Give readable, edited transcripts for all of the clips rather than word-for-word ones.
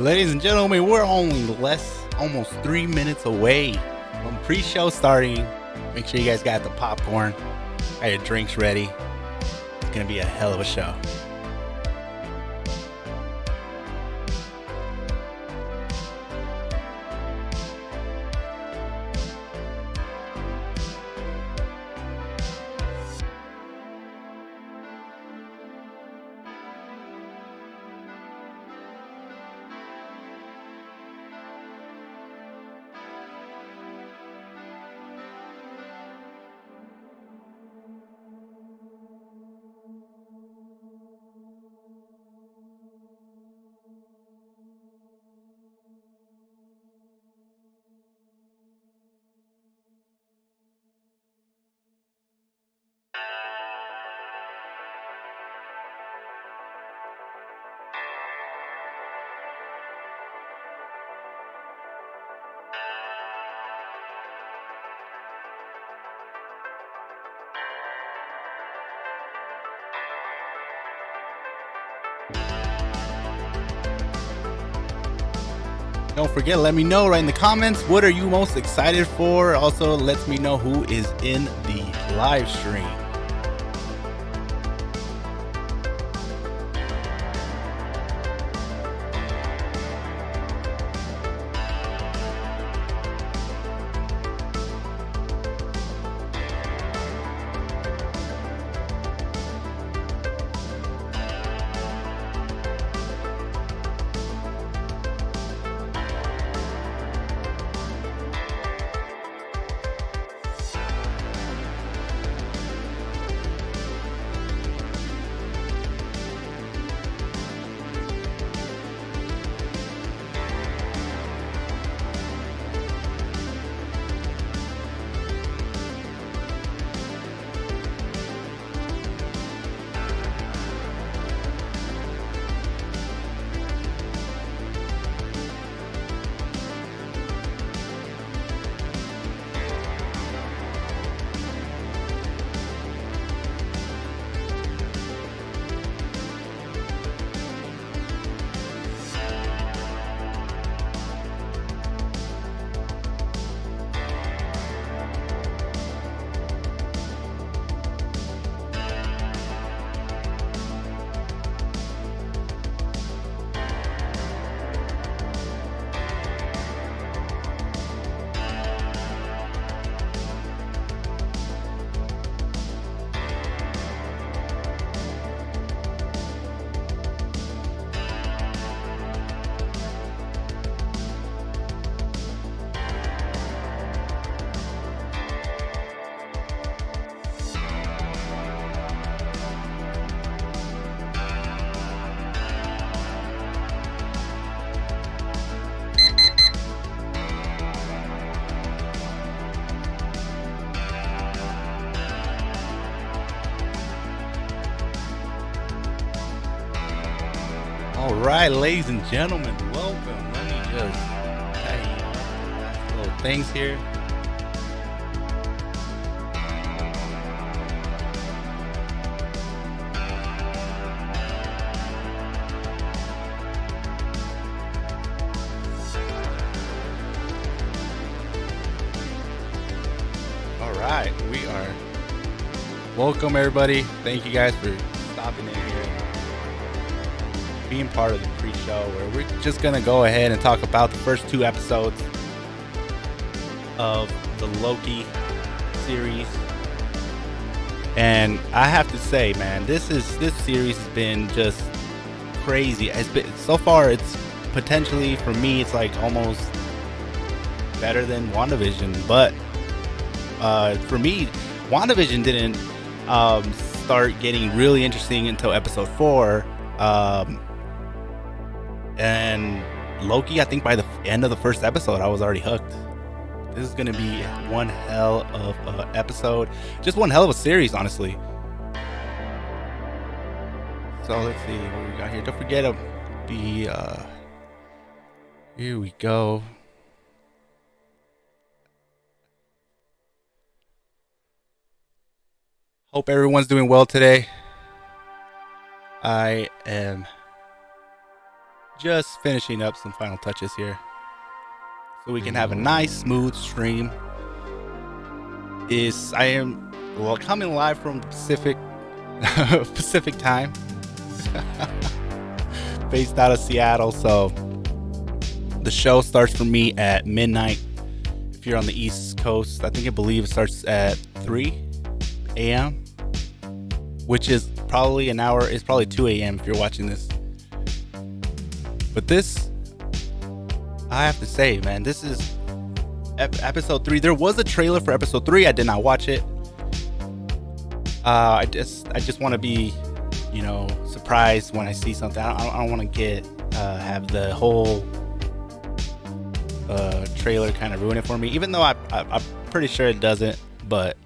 Ladies and gentlemen, we're only less almost 3 minutes away from pre-show starting. Make sure you guys got the popcorn, got your drinks ready. It's gonna be a hell of a show. Don't forget, let me know right in the comments, what are you most excited for? Also, let me know who is in the live stream. All right, ladies and gentlemen, welcome. Let me just tell you last little things here. All right, we are. Welcome, everybody. Thank you guys for stopping in here. Being part of the pre-show, where we're just gonna go ahead and talk about the first 2 episodes of the Loki series. And I have to say, man, this series has been just crazy. It's been so far. It's potentially, for me, it's like almost better than WandaVision. But for me, WandaVision didn't start getting really interesting until episode 4. And Loki, I think by the end of the first episode, I was already hooked. This is going to be one hell of an episode. Just one hell of a series, honestly. So let's see what we got here. Don't forget to be... here we go. Hope everyone's doing well today. I am just finishing up some final touches here. so we can have a nice smooth stream. Is I am well coming live from Pacific Pacific time, based out of Seattle. So the show starts for me at midnight. If you're on the East Coast, I believe it starts at 3 a.m., which is probably an hour. It's probably 2 a.m. if you're watching this. But this, I have to say, man, this is episode 3. There was a trailer for episode 3. I did not watch it. I just want to be, surprised when I see something. I don't want to have the whole trailer kind of ruin it for me. Even though I'm pretty sure it doesn't, but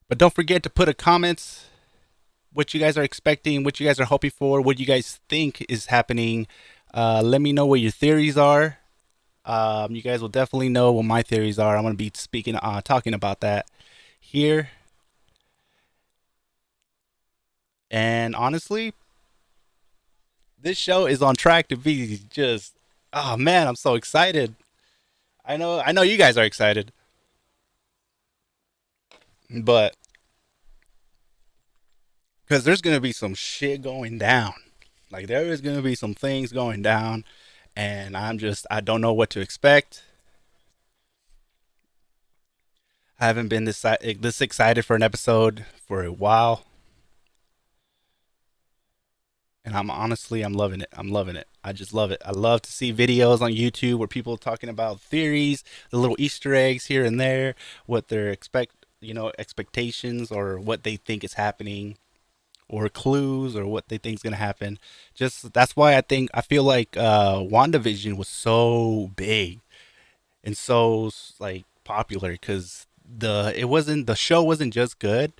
But don't forget to put a comments what you guys are expecting, what you guys are hoping for, what you guys think is happening. Let me know what your theories are. You guys will definitely know what my theories are. I'm going to be talking about that here. And honestly, this show is on track to be just, oh man, I'm so excited. I know you guys are excited. But because there's going to be some shit going down. Like there is going to be some things going down, and I don't know what to expect. I haven't been this excited for an episode for a while. And I'm loving it. I'm loving it. I just love it. I love to see videos on YouTube where people are talking about theories, the little Easter eggs here and there, what their expectations or what they think is happening, or clues or what they think is gonna happen. Just that's why I feel like WandaVision was so big and so like popular, because the show wasn't just good.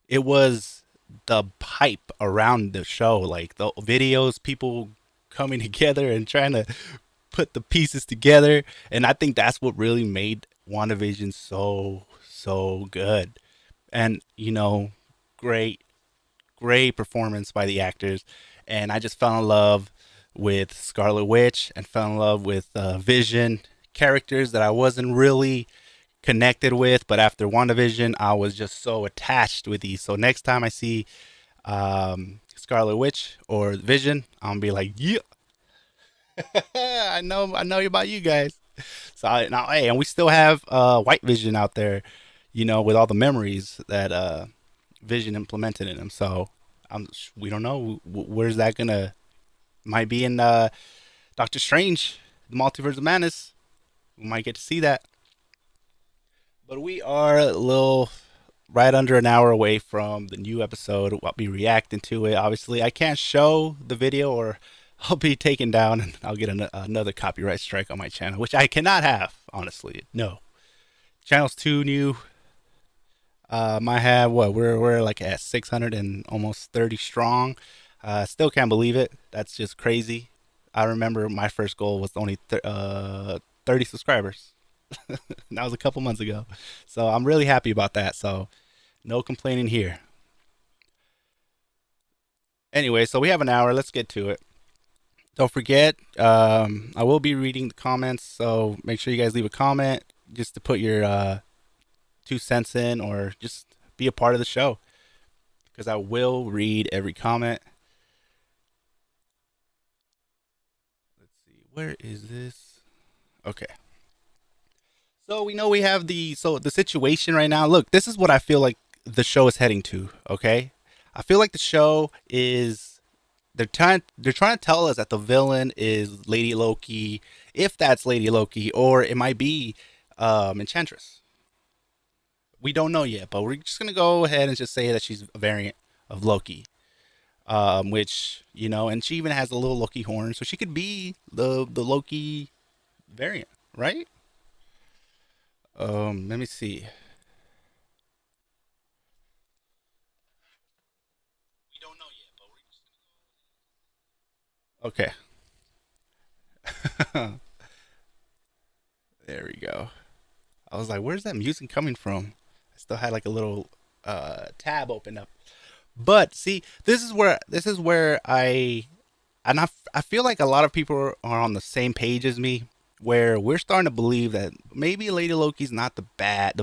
It was the hype around the show, like the videos, people coming together and trying to put the pieces together. And I think that's what really made WandaVision so good. And great great performance by the actors. And I just fell in love with Scarlet Witch and fell in love with Vision, characters that I wasn't really connected with, but after WandaVision, I was just so attached with these. So next time I see Scarlet Witch or Vision, I'm gonna be like, yeah, I know about you guys. So now, hey, and we still have White Vision out there, with all the memories that Vision implemented in him. So we don't know where's that gonna might be in Doctor Strange, the Multiverse of Madness. We might get to see that. But we are a little right under an hour away from the new episode. I'll be reacting to it. Obviously, I can't show the video or I'll be taken down and I'll get another copyright strike on my channel, which I cannot have, honestly. No. Channel's too new. I have what we're like at 600 and almost 30 strong. Still can't believe it. That's just crazy. I remember my first goal was only 30 subscribers. That was a couple months ago. So I'm really happy about that. So no complaining here. Anyway, so we have an hour. Let's get to it. Don't forget, I will be reading the comments. So make sure you guys leave a comment just to put your 2 cents in, or just be a part of the show, because I will read every comment. Let's see, where is this? Okay. So we know we have the situation right now. Look, this is what I feel like the show is heading to. Okay, I feel like the show is they're trying to tell us that the villain is Lady Loki, if that's Lady Loki, or it might be Enchantress. We don't know yet, but we're just gonna go ahead and just say that she's a variant of Loki, which and she even has a little Loki horn, so she could be the Loki variant, right? Let me see. We don't know yet, but we're just okay. There we go. I was like, where's that music coming from? I still had like a little tab open up. But see, this is where I feel like a lot of people are on the same page as me, where we're starting to believe that maybe Lady Loki's not the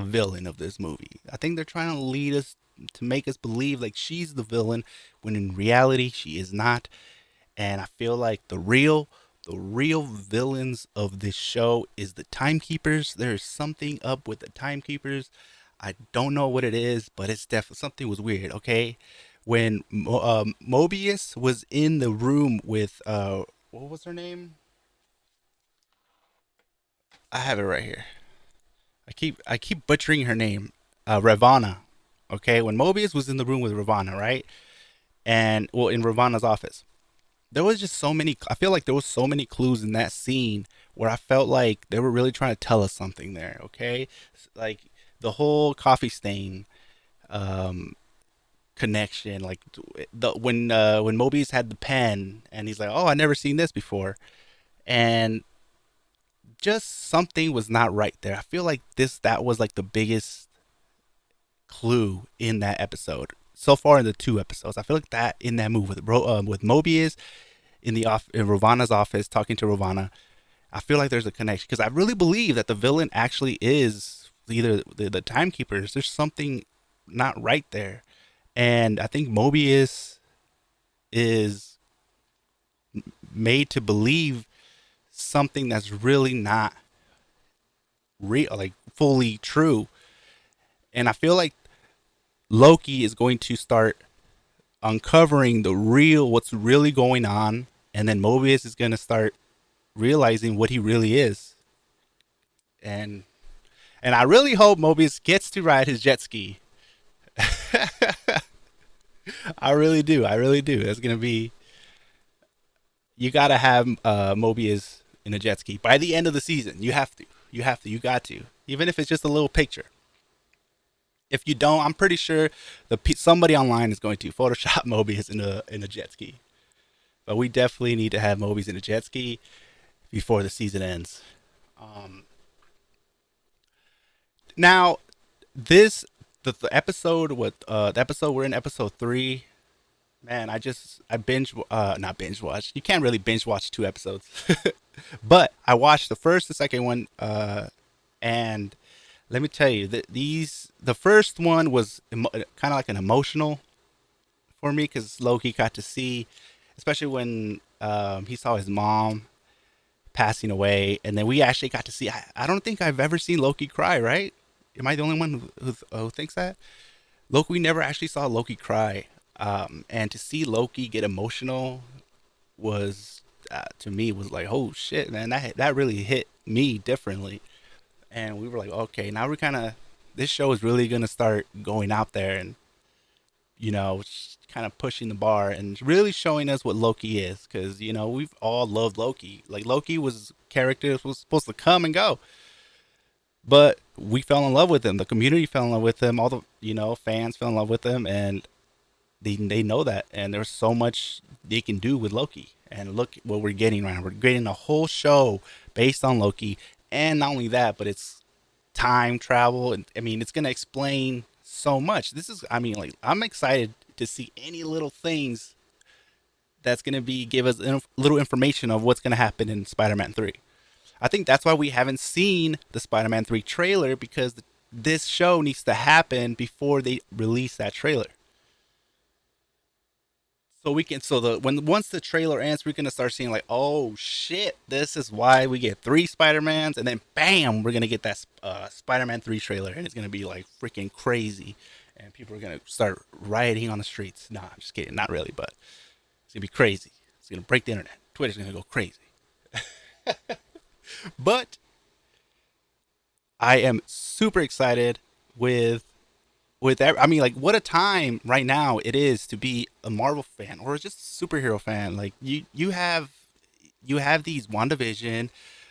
villain of this movie. I think they're trying to lead us to make us believe like she's the villain when in reality she is not. And I feel like the real villains of this show is the timekeepers. There's something up with the timekeepers. I don't know what it is, but it's definitely something was weird. Okay, when Mobius was in the room with what was her name? I have it right here. I keep butchering her name. Ravana. Okay, when Mobius was in the room with Ravana, right? And well, in Ravana's office, there was just so many. I feel like there was so many clues in that scene where I felt like they were really trying to tell us something there. Okay, like the whole coffee stain um, connection, like the when Mobius had the pen and he's like, "Oh, I never seen this before," and just something was not right there. I feel like that was like the biggest clue in that episode so far in the two episodes. I feel like that in that move with Mobius in Ravana's office talking to Ravana. I feel like there's a connection because I really believe that the villain actually is either the timekeepers. There's something not right there, and I think Mobius is made to believe something that's really not real, like fully true. And I feel like Loki is going to start uncovering what's really going on, and then Mobius is going to start realizing what he really is. And I really hope Mobius gets to ride his jet ski. I really do. I really do. That's gonna be. You gotta have Mobius in a jet ski by the end of the season. You have to. You have to. You got to. Even if it's just a little picture. If you don't, I'm pretty sure somebody online is going to Photoshop Mobius in a jet ski. But we definitely need to have Mobius in a jet ski before the season ends. Um, Now, this the episode with the episode we're in episode 3. Man, I binge not binge watch. You can't really binge watch two episodes, but I watched the first, the second one, and let me tell you that the first one was kind of like an emotional for me because Loki got to see, especially when he saw his mom passing away, and then we actually got to see. I don't think I've ever seen Loki cry. Right? Am I the only one who thinks that? Loki, we never actually saw Loki cry, and to see Loki get emotional was to me was like, oh shit, man, that really hit me differently. And we were like, okay, now we're kind of this show is really gonna start going out there and kind of pushing the bar and really showing us what Loki is, because we've all loved Loki. Like Loki was character was supposed to come and go, but we fell in love with him. The community fell in love with him. All the fans fell in love with him, and they know that. And there's so much they can do with Loki. And look what we're getting right now. We're getting a whole show based on Loki, and not only that, but it's time travel, and I mean, it's gonna explain so much. I mean, like, I'm excited to see any little things that's gonna give us little information of what's gonna happen in Spider-Man 3. I think that's why we haven't seen the Spider-Man 3 trailer, because this show needs to happen before they release that trailer. So we can so the when once the trailer ends, we're gonna start seeing like, oh shit, this is why we get three Spider-Mans, and then bam, we're gonna get that Spider-Man 3 trailer, and it's gonna be like freaking crazy, and people are gonna start rioting on the streets. Nah, I'm just kidding, not really, but it's gonna be crazy. It's gonna break the internet. Twitter's gonna go crazy. But I am super excited with I mean, like, what a time right now it is to be a Marvel fan or just a superhero fan. Like, you have these WandaVision,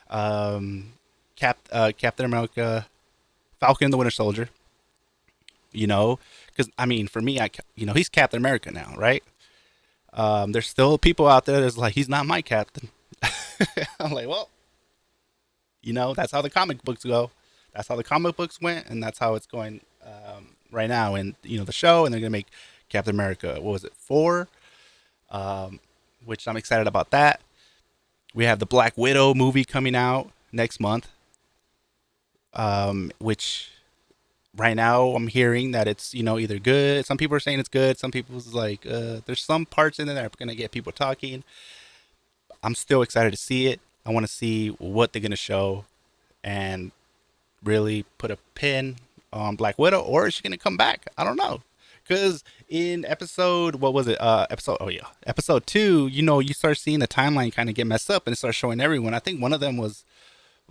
um, Captain America, Falcon the Winter Soldier. Because I mean, for me, he's Captain America now, right? There's still people out there that's like, he's not my captain. I'm like, well, that's how the comic books go. That's how the comic books went, and that's how it's going right now. And the show, and they're gonna make Captain America. What was it, 4? Um, which I'm excited about that. We have the Black Widow movie coming out next month, which right now I'm hearing that it's either good. Some people are saying it's good. Some people's like there's some parts in there that are gonna get people talking. I'm still excited to see it. I want to see what they're gonna show and really put a pin on Black Widow, or is she gonna come back? I don't know. Because in episode, what was it? Episode 2. You start seeing the timeline kind of get messed up, and it starts showing everyone. I think one of them was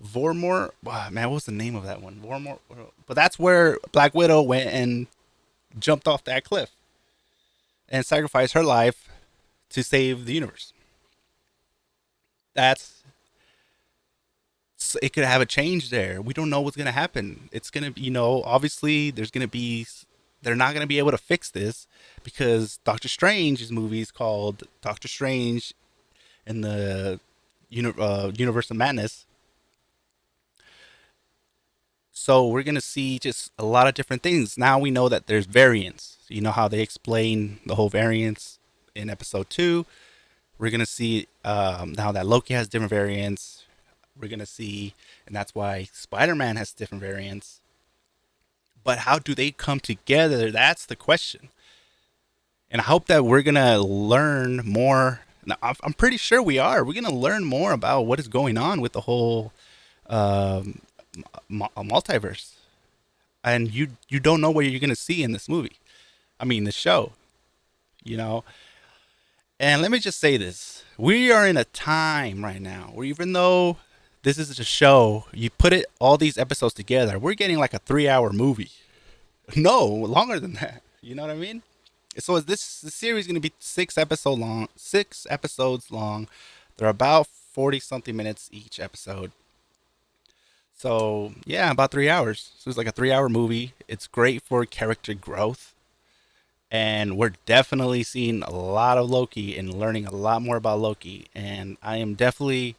Vormor. Man, what was the name of that one? Vormor. But that's where Black Widow went and jumped off that cliff and sacrificed her life to save the universe. That's it could have a change there. We don't know what's gonna happen. It's gonna be, obviously they're not gonna be able to fix this because Doctor Strange's movie is called Doctor Strange in the Universe of Madness. So we're gonna see just a lot of different things. Now we know that there's variants. You know how they explain the whole variants in episode 2. We're gonna see now that Loki has different variants. We're gonna see, and that's why Spider-Man has different variants. But how do they come together? That's the question. And I hope that we're gonna learn more. Now, I'm pretty sure we are. We're gonna learn more about what is going on with the whole um, multiverse. And you don't know what you're gonna see in this movie. I mean, the show. You know. And let me just say this: we are in a time right now where even though this is a show, you put it all these episodes together, we're getting like a 3-hour movie. No, longer than that. You know what I mean? So is this the series going to be 6 episodes long. They're about 40 something minutes each episode. So yeah, about 3 hours. So it's like a 3-hour movie. It's great for character growth. And we're definitely seeing a lot of Loki and learning a lot more about Loki. And I am definitely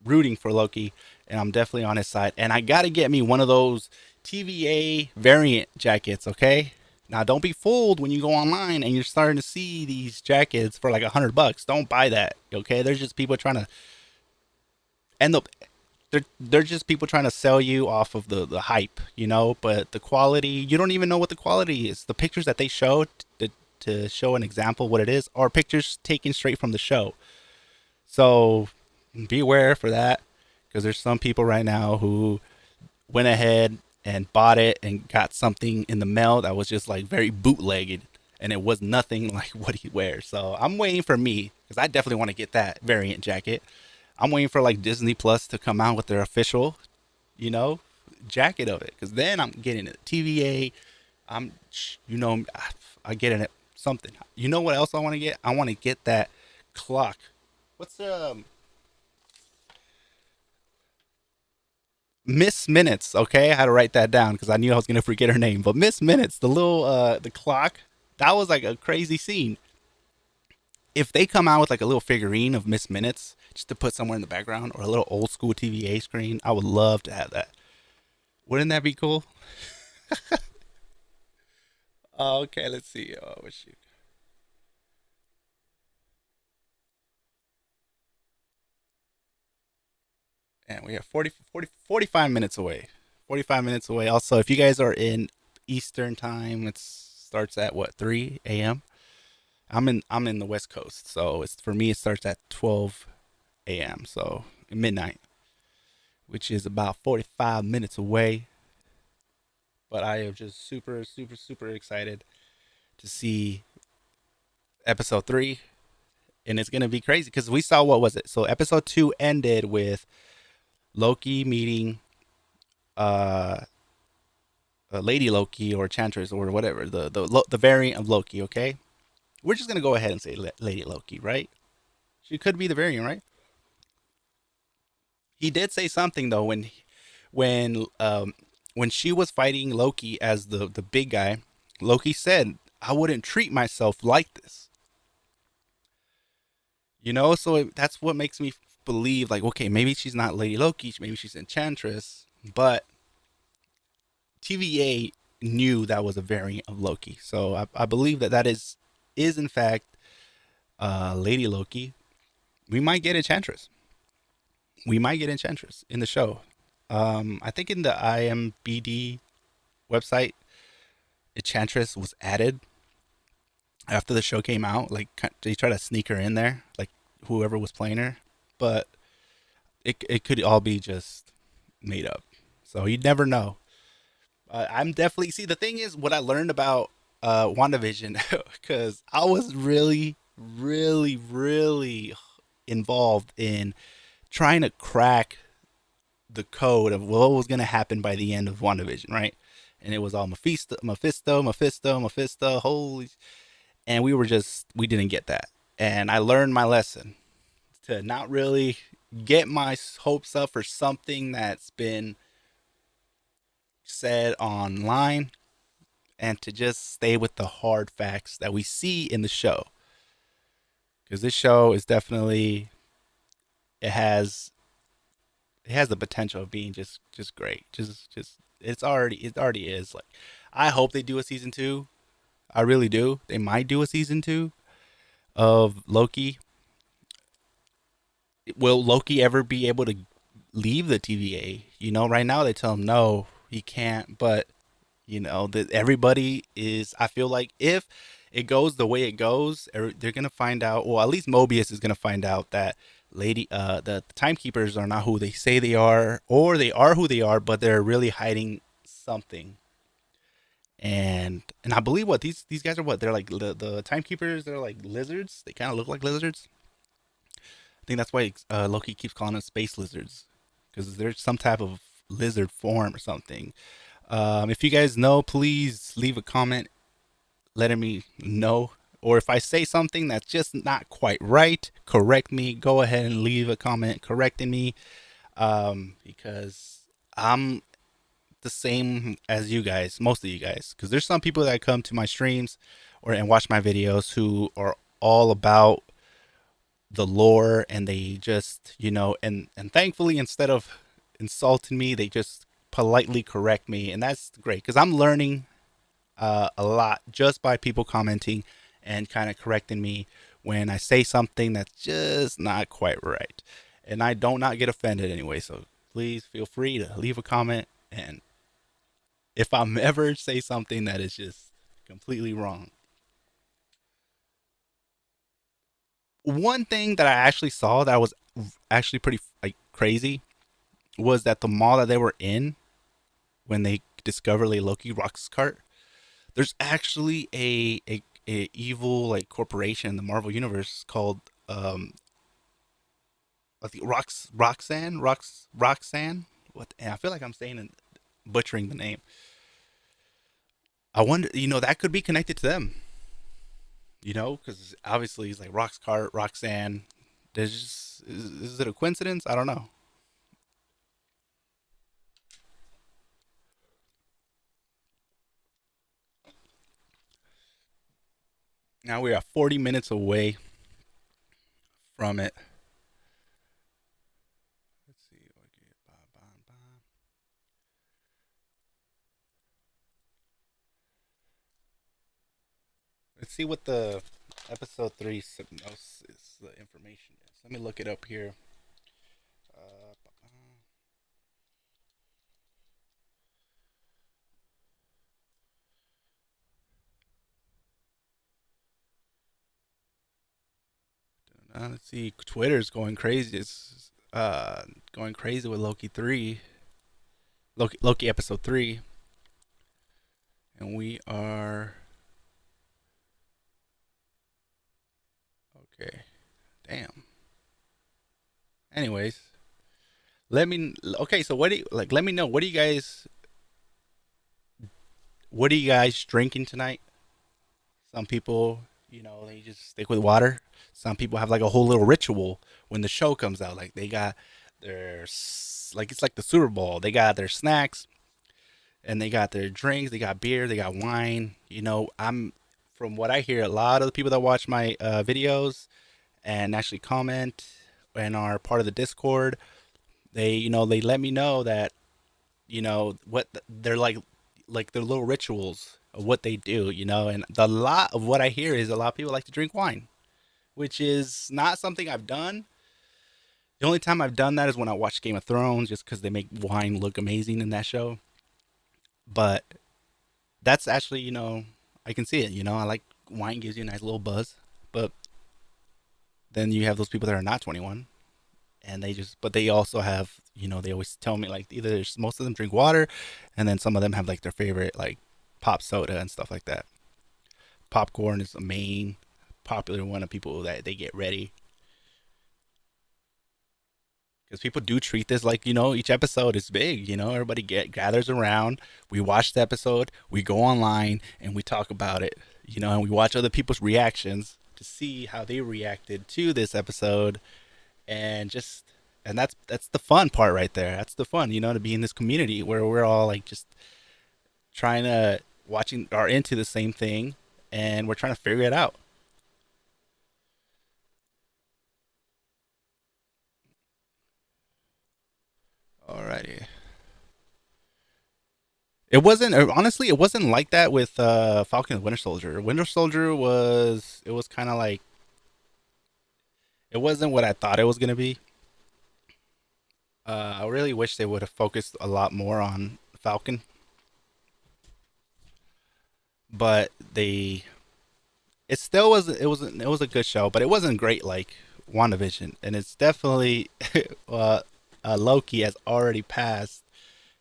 rooting for Loki, and I'm definitely on his side. And I gotta get me one of those TVA variant jackets, okay? Now don't be fooled when you go online and you're starting to see these jackets for like $100. Don't buy that, okay? There's just people trying to end up. They're just people trying to sell you off of the hype, But the quality, you don't even know what the quality is. The pictures that they showed to show an example of what it is are pictures taken straight from the show. So beware for that, because there's some people right now who went ahead and bought it and got something in the mail that was just like very bootlegged, and it was nothing like what he wears. So I'm waiting for me, because I definitely want to get that variant jacket. I'm waiting for like Disney Plus to come out with their official, jacket of it, because then I'm getting it. TVA, I'm, I get it something. You know what else I want to get? I want to get that clock. What's Miss Minutes? Okay, I had to write that down because I knew I was gonna forget her name. But Miss Minutes, the little the clock, that was like a crazy scene. If they come out with like a little figurine of Miss Minutes just to put somewhere in the background, or a little old school TVA screen, I would love to have that. Wouldn't that be cool? Okay, let's see. Oh, shoot. And we have 45 minutes away. 45 minutes away. Also, if you guys are in Eastern time, it starts at what, 3 a.m. I'm in the West Coast, so it's for me it starts at 12 a.m. So midnight, which is about 45 minutes away. But I am just super, super, super excited to see episode 3, and it's gonna be crazy because we saw, what was it? So episode 2 ended with Loki meeting uh, Lady Loki or Chantress or whatever, the variant of Loki. Okay, we're just gonna go ahead and say Lady Loki, right? She could be the variant, right? He did say something though when when she was fighting Loki as the big guy. Loki said, "I wouldn't treat myself like this." So that's what makes me believe, like, okay, maybe she's not Lady Loki, maybe she's Enchantress, but TVA. knew that was a variant of Loki. So I believe that is in fact Lady Loki. We might get Enchantress. We might get Enchantress in the show. I think in the IMBD website, Enchantress was added after the show came out. Like they tried to sneak her in there, like whoever was playing her, but it could all be just made up. So you never know. I'm definitely see the thing is what I learned about WandaVision because I was really involved in trying to crack the code of what was going to happen by the end of WandaVision, right? And it was all Mephisto. Holy, and we didn't get that, and I learned my lesson to not really get my hopes up for something that's been said online and to just stay with the hard facts that we see in the show because this show is definitely it has it has the potential of being just great. Just it already is. Like I hope they do a season 2. I really do. They might do a season 2 of Loki. Will Loki ever be able to leave the TVA? You know, right now they tell him no, he can't, but you know that everybody is I feel like if it goes the way it goes, they're gonna find out, well, at least Mobius is gonna find out that the timekeepers are not who they say they are, or they are who they are, but they're really hiding something. And I believe what these guys are, what they're like, the timekeepers, they're like lizards. They kind of look like lizards. I think that's why Loki keeps calling them space lizards, because there's some type of lizard form or something. If you guys know, please leave a comment letting me know. Or if I say something that's just not quite right, correct me. Go ahead and leave a comment correcting me, because I'm the same as you guys, most of you guys. Because there's some people that come to my streams or and watch my videos who are all about the lore, and they just and thankfully, instead of insulting me, they just politely correct me, and that's great because I'm learning a lot just by people commenting and kind of correcting me when I say something that's just not quite right. And I don't not get offended anyway, so please feel free to leave a comment. And if I'm ever say something that is just completely wrong, one thing that I actually saw that was actually pretty like crazy was that the mall that they were in when they discovered a Loki rocks cart, there's actually a evil like corporation in the Marvel universe called I think Roxanne. What? I feel like I'm saying and butchering the name. I wonder, that could be connected to them. Because obviously it's like Roxcart, Roxanne. There's just is it a coincidence? I don't know. Now we are 40 minutes away from it. Let's see. Let's see what the episode 3 synopsis the information is. Let me look it up here. Uh, let's see. Twitter's going crazy. It's going crazy with Loki 3. Loki episode 3. And we are okay. Damn. Anyways, let me okay, so what do you like let me know what are you guys drinking tonight? Some people, they just stick with water. Some people have like a whole little ritual when the show comes out. Like they got their like it's like the Super Bowl. They got their snacks and they got their drinks. They got beer. They got wine. I'm from what I hear, a lot of the people that watch my videos and actually comment and are part of the Discord, they let me know that what they're like. like their little rituals of what they do, you know. And the lot of what I hear is a lot of people like to drink wine, which is not something I've done. The only time I've done that is when I watch Game of Thrones, just because they make wine look amazing in that show. But that's actually, you know, I can see it. You know, I like wine gives you a nice little buzz, but then you have those people that are not 21, and they just, but they also have, you know, they always tell me like either most of them drink water, and then some of them have like their favorite like pop soda and stuff like that. Popcorn is the main popular one of people that they get ready, because people do treat this like, you know, each episode is big. You know, everybody gathers around, we watch the episode, we go online and we talk about it, you know, and we watch other people's reactions to see how they reacted to this episode. And just, and that's the fun part right there. That's the fun, you know, to be in this community where we're all like just trying to watching are into the same thing, and we're trying to figure it out. Alrighty. It wasn't honestly. It wasn't like that with Falcon and Winter Soldier. Winter Soldier was, it was kind of like, it wasn't what I thought it was gonna be. I really wish they would have focused a lot more on Falcon, but they, it still was, it was a good show, but it wasn't great like WandaVision, and it's definitely uh, Loki has already passed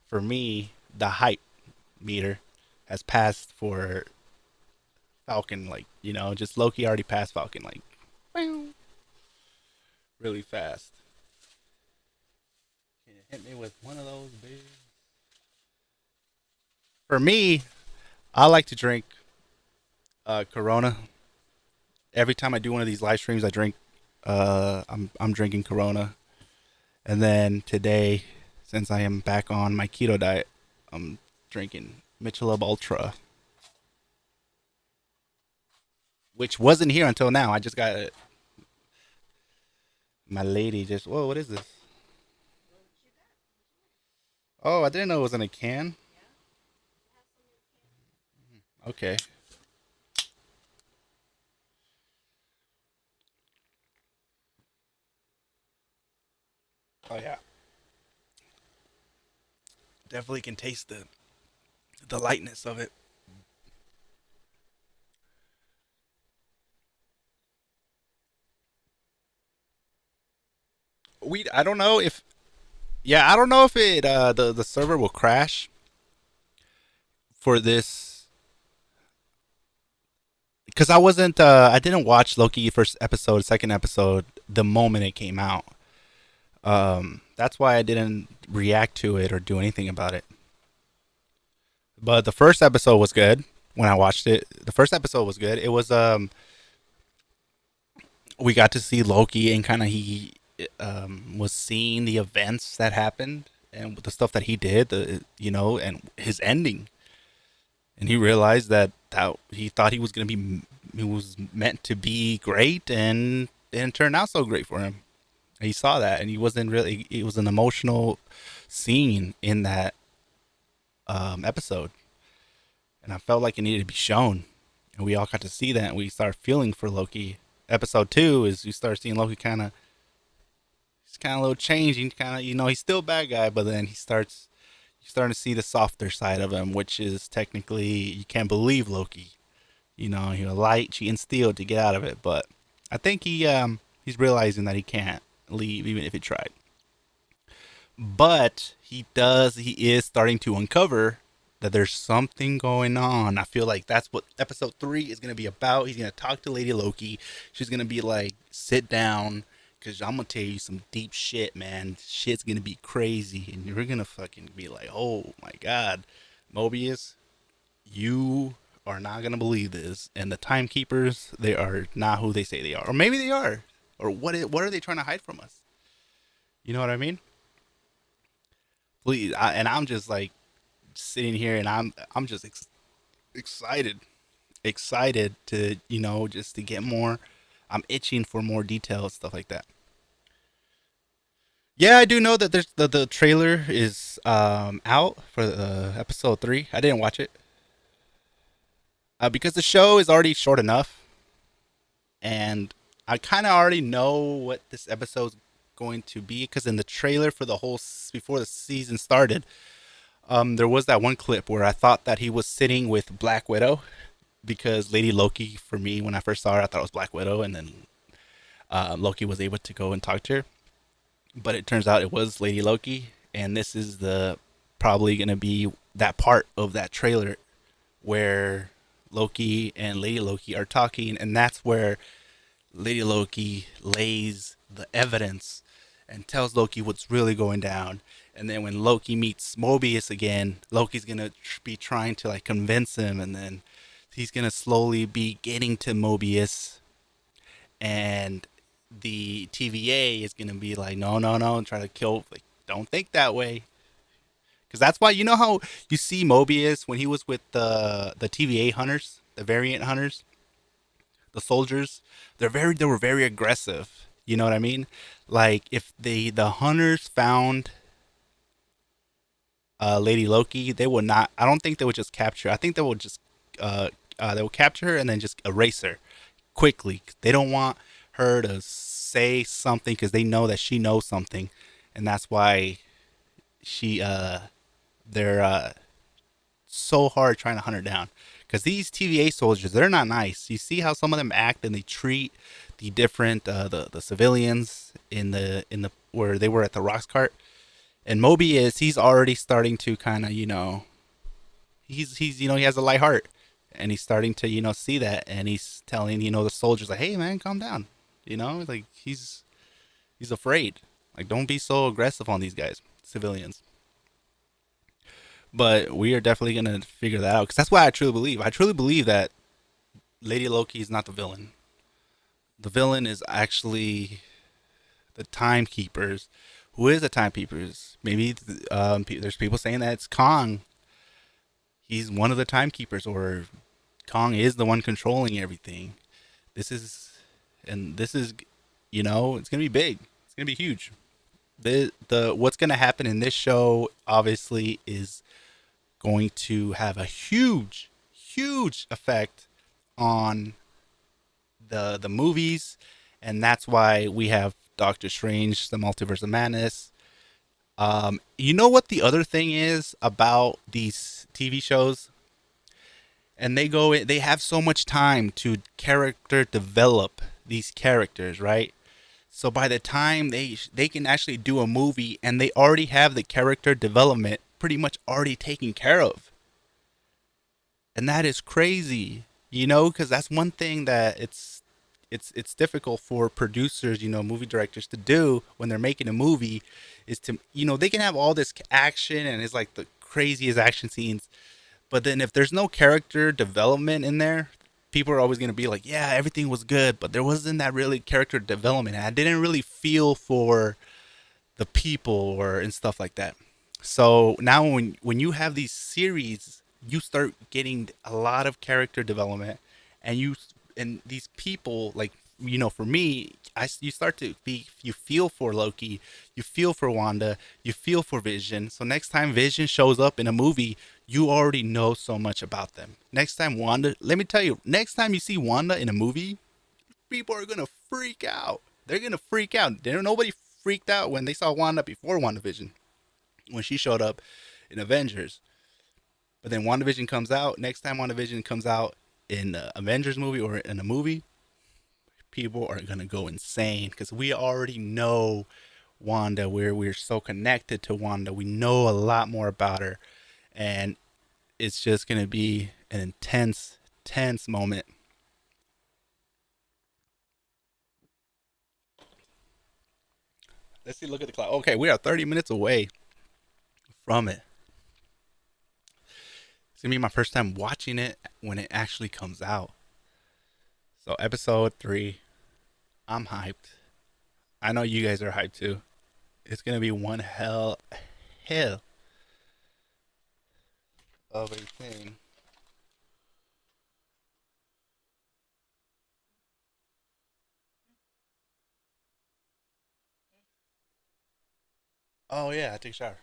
for me. The hype meter has passed for Falcon, like, you know, just Loki already passed Falcon, like really fast. Can you hit me with one of those, baby? For me, I like to drink Corona. Every time I do one of these live streams, I drink. I'm drinking Corona, and then today, since I am back on my keto diet, I'm drinking Michelob Ultra, which wasn't here until now. I just got it. My lady just. Whoa, what is this? Oh, I didn't know it was in a can. Okay. Oh yeah, definitely can taste the lightness of it. We I don't know if, yeah, I don't know if it the server will crash for this, because I didn't watch Loki first episode, second episode the moment it came out. That's why I didn't react to it or do anything about it. But the first episode was good when I watched it. The first episode was good. It was we got to see Loki, and kind of he was seeing the events that happened and the stuff that he did, the, you know, and his ending. And he realized that he thought he was gonna be, he was meant to be great, and it didn't turn out so great for him. He saw that, and he wasn't really. It was an emotional scene in that episode, and I felt like it needed to be shown, and we all got to see that, and we started feeling for Loki. Episode two is you start seeing Loki kind of, he's kind of a little changing, kind of, you know, he's still a bad guy, but then he starts, you're starting to see the softer side of him, which is technically you can't believe Loki. You know, he'll light, cheat, and steal to get out of it, but I think he's realizing that he can't leave even if he tried. But he does. He is starting to uncover that there's something going on. I feel like that's what episode three is gonna be about. He's gonna talk to Lady Loki. She's gonna be like, "Sit down, cause I'm gonna tell you some deep shit, man. Shit's gonna be crazy, and you're gonna fucking be like, oh my god, Mobius, you are not gonna believe this." And the timekeepers, they are not who they say they are, or maybe they are, or what are they trying to hide from us? You know what I mean? Please, and I'm just like sitting here, and I'm just excited, excited to, you know, just to get more. I'm itching for more details, stuff like that. Yeah, I do know that there's the trailer is out for episode 3. I didn't watch it because the show is already short enough, and I kind of already know what this episode's going to be because in the trailer for the before the season started, there was that one clip where I thought that he was sitting with Black Widow because Lady Loki, for me, when I first saw her, I thought it was Black Widow, and then Loki was able to go and talk to her, but it turns out it was Lady Loki, and this is the probably going to be that part of that trailer where Loki and Lady Loki are talking, and that's where Lady Loki lays the evidence and tells Loki what's really going down. And then when Loki meets Mobius again, Loki's gonna be trying to like convince him, and then he's gonna slowly be getting to Mobius, and the TVA is gonna be like, no, no, no, and try to kill. Like, don't think that way, because that's why you know how you see Mobius when he was with the TVA hunters, the variant hunters, the soldiers. They were very aggressive. You know what I mean? Like if the hunters found Lady Loki, they would not. I don't think they would just capture her. I think they would just they would capture her and then just erase her quickly. They don't want her to say something because they know that she knows something, and that's why she they're so hard trying to hunt her down. Because these TVA soldiers, they're not nice. You see how some of them act and they treat the different the civilians in the where they were at the rocks cart. And Mobius, he's already starting to kind of he's he has a light heart, and he's starting to see that, and he's telling the soldiers like, hey man, calm down, like he's afraid, like don't be so aggressive on these guys, civilians. But we are definitely gonna figure that out because that's what I truly believe. I truly believe that Lady Loki is not the villain. The villain is actually the timekeepers. Who is the timekeepers? Maybe there's people saying that it's Kong. He's one of the timekeepers, or Kong is the one controlling everything. This is, and this is, it's gonna be big. It's gonna be huge. The what's gonna happen in this show obviously is going to have a huge, huge effect on the movies, and that's why we have Doctor Strange, the Multiverse of Madness. You know what the other thing is about these TV shows, and they have so much time to character develop these characters, right? So by the time they can actually do a movie, and they already have the character development pretty much already taken care of, and that is crazy, because that's one thing that it's difficult for producers, movie directors to do when they're making a movie, is to they can have all this action and it's like the craziest action scenes, but then if there's no character development in there, people are always going to be like, yeah, everything was good, but there wasn't that really character development. And I didn't really feel for the people or and stuff like that. So now when you have these series, you start getting a lot of character development, and these people, like, for me, you start to be, you feel for Loki, you feel for Wanda, you feel for Vision. So next time Vision shows up in a movie, you already know so much about them. Next time Wanda, let me tell you, next time you see Wanda in a movie, people are gonna freak out. They're gonna freak out. Nobody freaked out when they saw Wanda before WandaVision, when she showed up in Avengers. But then WandaVision comes out. Next time WandaVision comes out in an Avengers movie or in a movie, people are gonna go insane because we already know Wanda. We're so connected to Wanda. We know a lot more about her, and it's just gonna be an intense, tense moment. Let's see. Look at the clock. Okay, we are 30 minutes away from it. It's gonna be my first time watching it when it actually comes out. So episode 3, I'm hyped. I know you guys are hyped too. It's gonna be one hell of a thing. Oh yeah, I take a shower.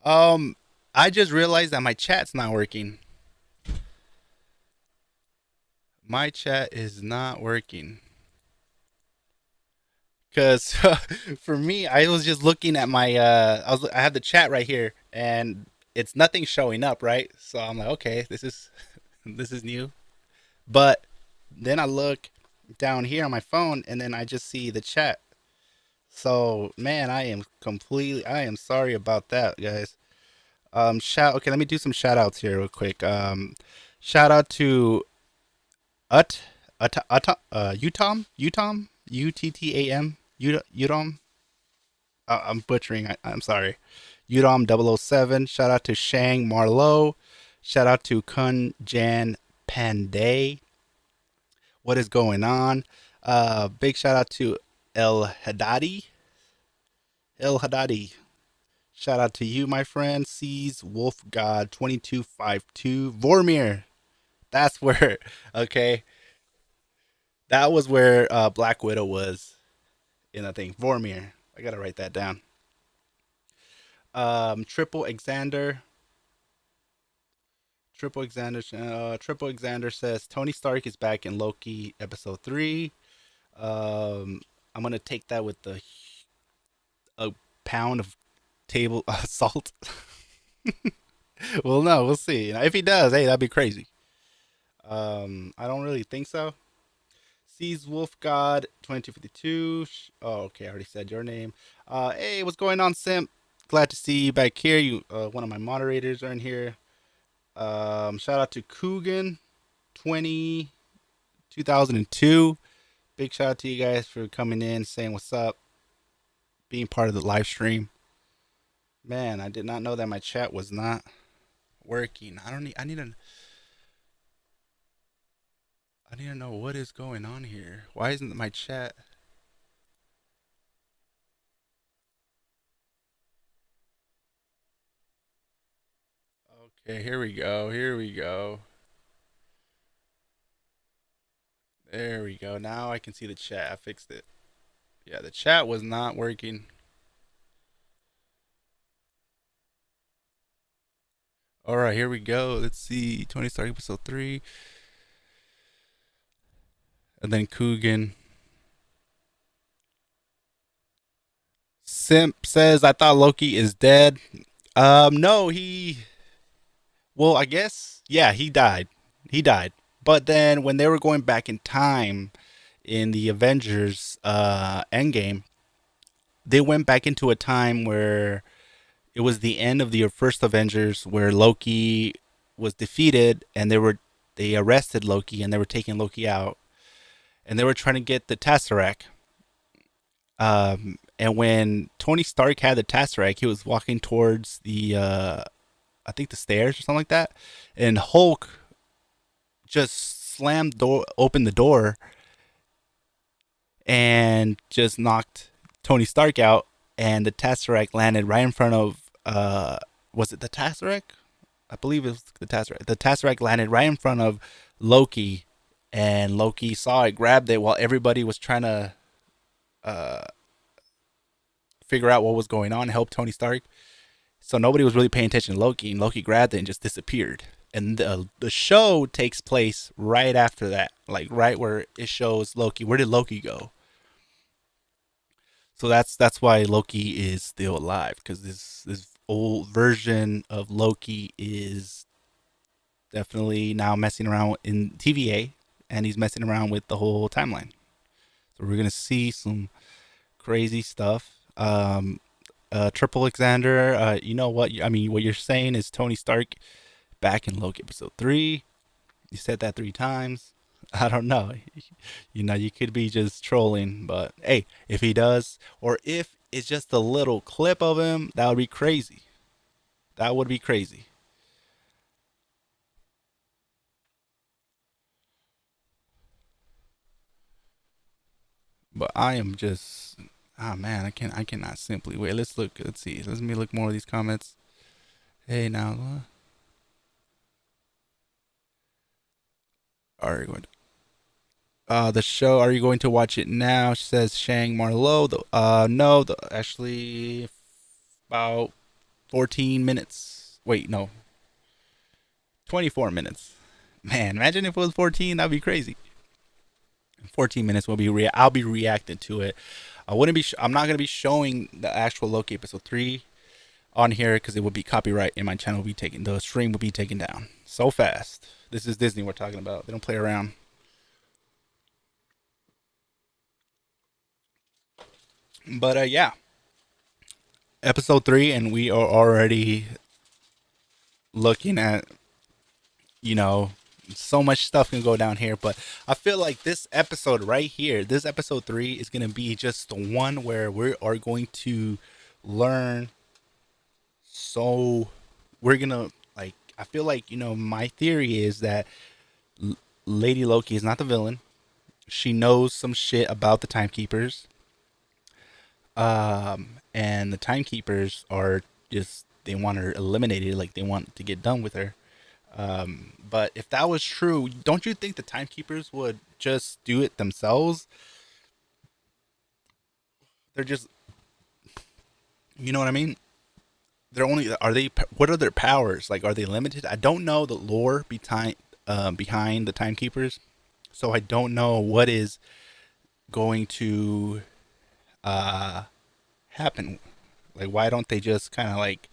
Um, I just realized that my chat's not working. My chat is not working. Cause for me, I was just looking at my I have the chat right here, and it's nothing showing up, right? So I'm like, okay, this is this is new. But then I look down here on my phone, and then I just see the chat. So man, I am sorry about that, guys. Shout okay, let me do some shout outs here real quick. Shout out to Utom, Uttam, Utom. I'm butchering. I'm sorry. Udom 007. Shout out to Shang Marlowe. Shout out to Kun Jan Panday. What is going on? Big shout out to El Haddadi. El Haddadi. Shout out to you, my friend. Sees Wolf God 2252. Vormir. That's where, okay. That was where Black Widow was in the thing. Vormir. I gotta write that down. Triple Xander. Triple Xander says Tony Stark is back in Loki episode 3. Um, I'm gonna take that with a pound of table salt. Well, no, we'll see. If he does, hey, that'd be crazy. I don't really think so. Sees Wolf God 2252. Oh, okay, I already said your name. Hey, what's going on, Simp? Glad to see you back here. You, one of my moderators are in here. Shout out to Coogan 20 2002. Big shout out to you guys for coming in, saying what's up, being part of the live stream. Man, I did not know that my chat was not working. I need to know what is going on here. Why isn't my chat? Okay, here we go. Here we go. There we go. Now I can see the chat. I fixed it. Yeah, the chat was not working. All right, here we go. Let's see. Tony Stark episode 3. And then Coogan. Simp says, I thought Loki is dead. No, well, I guess, yeah, he died. He died. But then when they were going back in time in the Avengers Endgame, they went back into a time where it was the end of the first Avengers, where Loki was defeated, and they arrested Loki, and they were taking Loki out, and they were trying to get the Tesseract. And when Tony Stark had the Tesseract, he was walking towards the I think the stairs or something like that, and Hulk just opened the door, and just knocked Tony Stark out, and the Tesseract landed right in front of was it the Tesseract? I believe it was the Tesseract. The Tesseract landed right in front of Loki, and Loki saw it, grabbed it while everybody was trying to uh, figure out what was going on, help Tony Stark. So nobody was really paying attention to Loki, and Loki grabbed it and just disappeared. And the show takes place right after that, like right where it shows Loki. Where did Loki go? So that's why Loki is still alive, because this old version of Loki is definitely now messing around in TVA, and he's messing around with the whole timeline. So we're gonna see some crazy stuff. Triple Alexander, you know what? I mean, what you're saying is Tony Stark back in Loki episode 3. You said that 3 times. I don't know. You know, you could be just trolling, but hey, if he does, or if it's just a little clip of him, that would be crazy. That would be crazy. But I am just, ah man, I cannot simply wait. Let's look. Let's see. Let me look more of these comments. Hey now, all right, good. The show. Are you going to watch it now? She says Shang Marlowe. No. Actually, about 14 minutes. Wait, no, 24 minutes. Man, imagine if it was 14. That'd be crazy. 14 minutes will be. I'll be reacting to it. I wouldn't be. I'm not gonna be showing the actual Loki episode 3 on here because it would be copyright, and my channel will be taken. The stream will be taken down so fast. This is Disney we're talking about. They don't play around. But yeah, episode 3, and we are already looking at, you know, so much stuff can go down here. But I feel like this episode right here, this episode 3, is gonna be just the one where we are going to learn. So we're gonna, like, I feel like, my theory is that Lady Loki is not the villain. She knows some shit about the timekeepers. And the timekeepers are just, they want her eliminated, like they want to get done with her. But if that was true, don't you think the timekeepers would just do it themselves? They're just, you know what I mean? They're only, are they, what are their powers? Like, are they limited? I don't know the lore behind the timekeepers, so I don't know what is going to uh happen. Like, why don't they just kind of like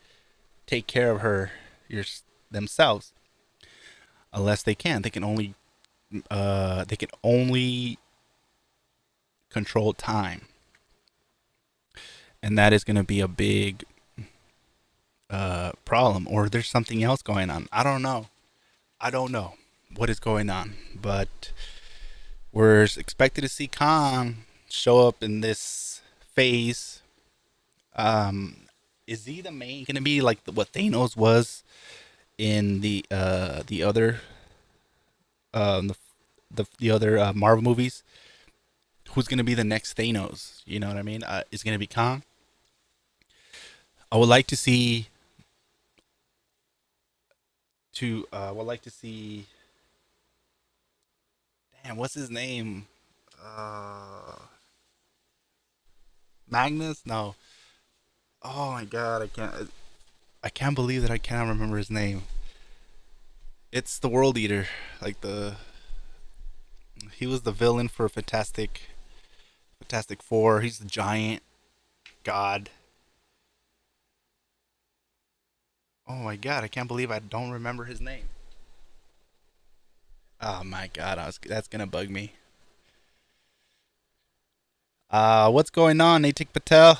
take care of her your, themselves? Unless they can only control time, and that is going to be a big problem. Or there's something else going on. I don't know. I don't know what is going on, but we're expected to see Khan show up in this phase. Is he the main going to be like what Thanos was in the other the other Marvel movies? Who's going to be the next Thanos? You know what I mean? Is going to be Khan. I would like to see would like to see. Damn, what's his name? Uh, Magnus? No. Oh my god, I can't. I can't believe that I cannot remember his name. It's the World Eater, like the. He was the villain for Fantastic Four. He's the giant god. Oh my god, I can't believe I don't remember his name. Oh my god, that's gonna bug me. What's going on, Natik Patel?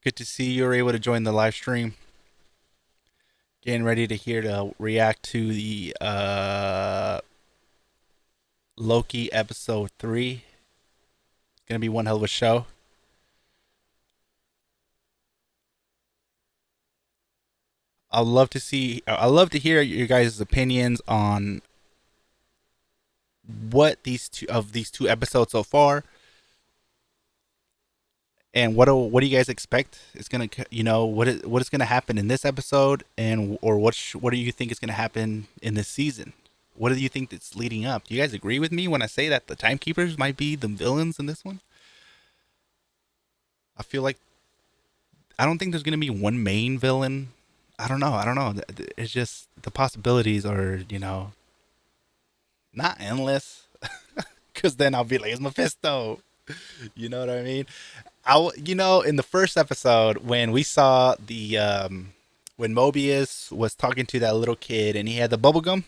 Good to see you were able to join the live stream. Getting ready to react to the Loki episode 3. It's gonna be one hell of a show. I'd love to hear your guys' opinions on what these two episodes so far, and what do you guys expect is gonna, what is gonna happen in this episode, and or what do you think is gonna happen in this season? What do you think that's leading up? Do you guys agree with me when I say that the timekeepers might be the villains in this one? I feel like, I don't think there's gonna be one main villain. I don't know. I don't know. It's just the possibilities are, not endless. Because then I'll be like, it's Mephisto. You know what I mean? In the first episode when we saw the when Mobius was talking to that little kid and he had the bubble gum,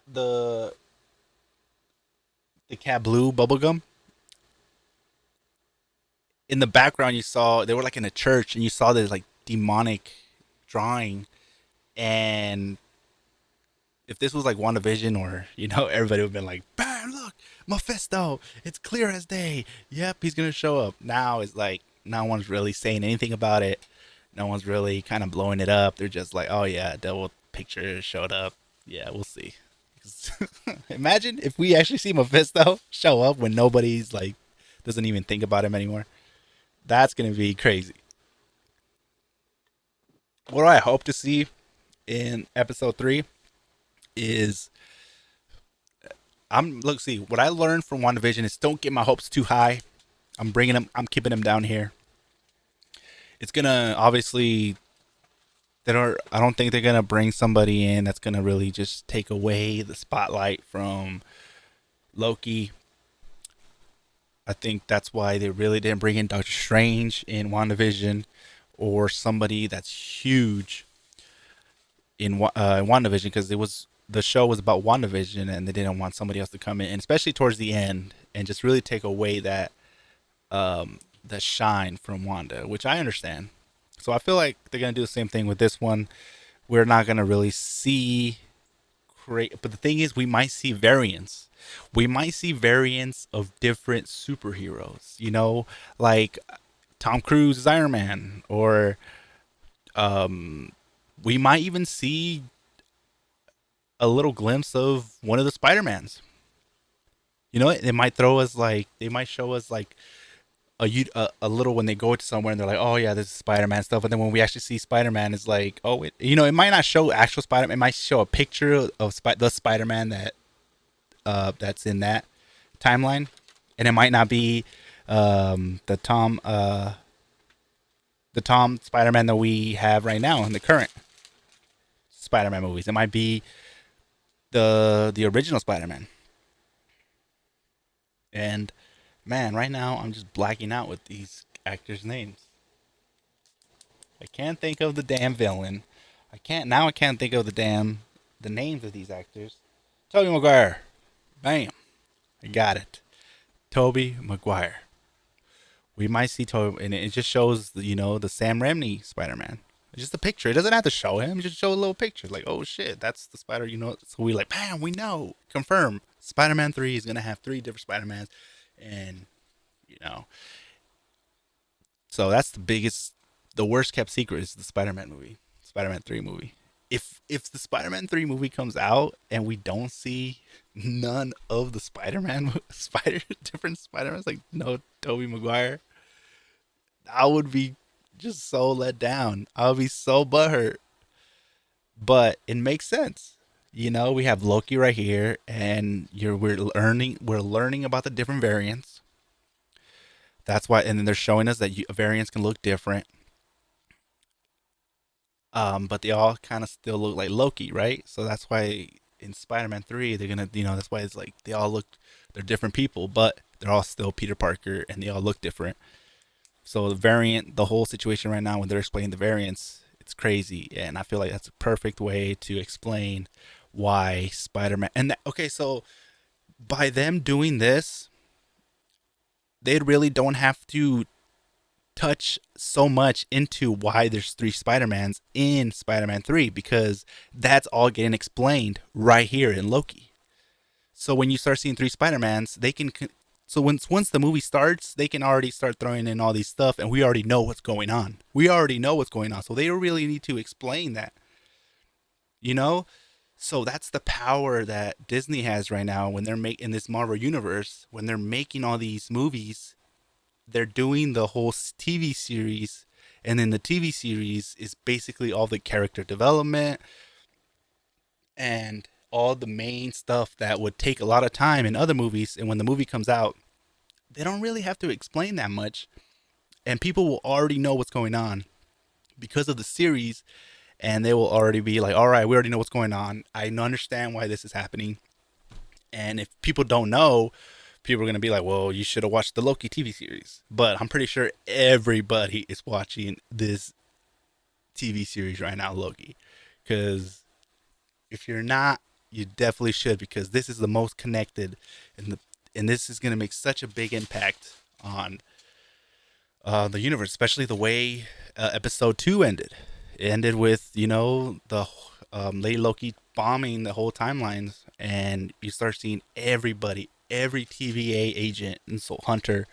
the cat blue bubble gum. In the background, you saw they were like in a church, and you saw this like demonic drawing. And if this was like WandaVision, or everybody would have been like, "Bam! Look, Mephisto! It's clear as day. Yep, he's gonna show up." Now it's like no one's really saying anything about it. No one's really kind of blowing it up. They're just like, "Oh yeah, devil picture showed up. Yeah, we'll see." Imagine if we actually see Mephisto show up when nobody's like doesn't even think about him anymore. That's gonna be crazy. What do I hope to see in episode 3? is look, see, what I learned from WandaVision is don't get my hopes too high. I'm keeping them down here. It's gonna obviously I don't think they're gonna bring somebody in that's gonna really just take away the spotlight from Loki. I think that's why they really didn't bring in Doctor Strange in WandaVision or somebody that's huge in WandaVision, because the show was about WandaVision and they didn't want somebody else to come in, and especially towards the end, and just really take away that the shine from Wanda, which I understand. So I feel like they're gonna do the same thing with this one. We're not gonna really see great, but the thing is, we might see variants. We might see variants of different superheroes. You know, like Tom Cruise is Iron Man, or we might even see a little glimpse of one of the Spider-Mans. You know, they might throw us like they might show us like a little when they go to somewhere and they're like, oh yeah, this is Spider-Man stuff. But then when we actually see Spider-Man, it's like, oh, it might not show actual Spider-Man. It might show a picture of the Spider-Man that's in that timeline, and it might not be the Tom Spider-Man that we have right now in the current Spider-Man movies. It might be the original Spider-Man. And man, right now I'm just blacking out with these actors' names. I can't think of the damn villain. I can't think of the names of these actors. Tobey Maguire. Bam. I got it. Tobey Maguire. We might see Tobey, and it just shows the Sam Raimi Spider-Man. It's just a picture. It doesn't have to show him. Just show a little picture. Like, oh shit, that's the Spider. So we like, bam, we know, confirm. Spider-Man 3 is gonna have 3 different Spider-Mans, and you know, so that's the worst kept secret is the Spider-Man movie, Spider-Man 3 movie. If the Spider-Man 3 movie comes out and we don't see none of the different Spider-Mans, like no Tobey Maguire, I would be just so let down. I would be so butthurt. But it makes sense. We have Loki right here, and we're learning about the different variants. That's why, and then they're showing us that variants can look different. But they all kind of still look like Loki, right? So that's why in Spider-Man 3 they're gonna, that's why it's like they're different people, but they're all still Peter Parker, and they all look different. So the whole situation right now when they're explaining the variants, it's crazy, and I feel like that's a perfect way to explain why Spider-Man. Okay, so by them doing this, they really don't have to touch so much into why there's 3 Spider-Mans in Spider-Man 3, because that's all getting explained right here in Loki. So when you start seeing 3 Spider-Mans, they can so once the movie starts, they can already start throwing in all these stuff, and we already know what's going on. So they don't really need to explain that. You know? So that's the power that Disney has right now when they're making this Marvel universe, when they're making all these movies. They're doing the whole TV series, and then the TV series is basically all the character development and all the main stuff that would take a lot of time in other movies. And when the movie comes out, they don't really have to explain that much, and people will already know what's going on because of the series, and they will already be like, all right, we already know what's going on. I understand why this is happening. And if people don't know, people are going to be like, well, you should have watched the Loki TV series. But I'm pretty sure everybody is watching this TV series right now, Loki. Because if you're not, you definitely should, because this is the most connected, and this is going to make such a big impact on the universe, especially the way episode 2 ended. It ended with, the Lady Loki bombing the whole timelines, and you start seeing everybody, every TVA agent and Soul Hunter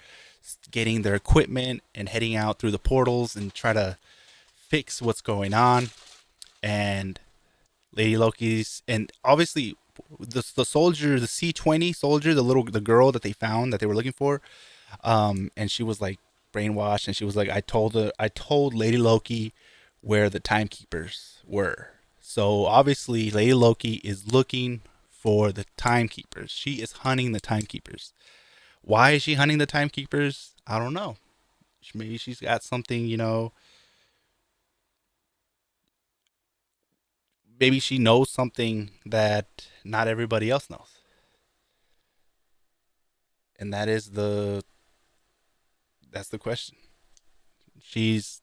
getting their equipment and heading out through the portals and try to fix what's going on. And Lady Loki's, and obviously the soldier, the C-20 soldier, the girl that they found that they were looking for, and she was like brainwashed, and she was like, I told Lady Loki where the timekeepers were. So obviously, Lady Loki is looking for the timekeepers. She is hunting the timekeepers. Why is she hunting the timekeepers? I don't know. Maybe she's got something, maybe she knows something that not everybody else knows. And that's the question. She's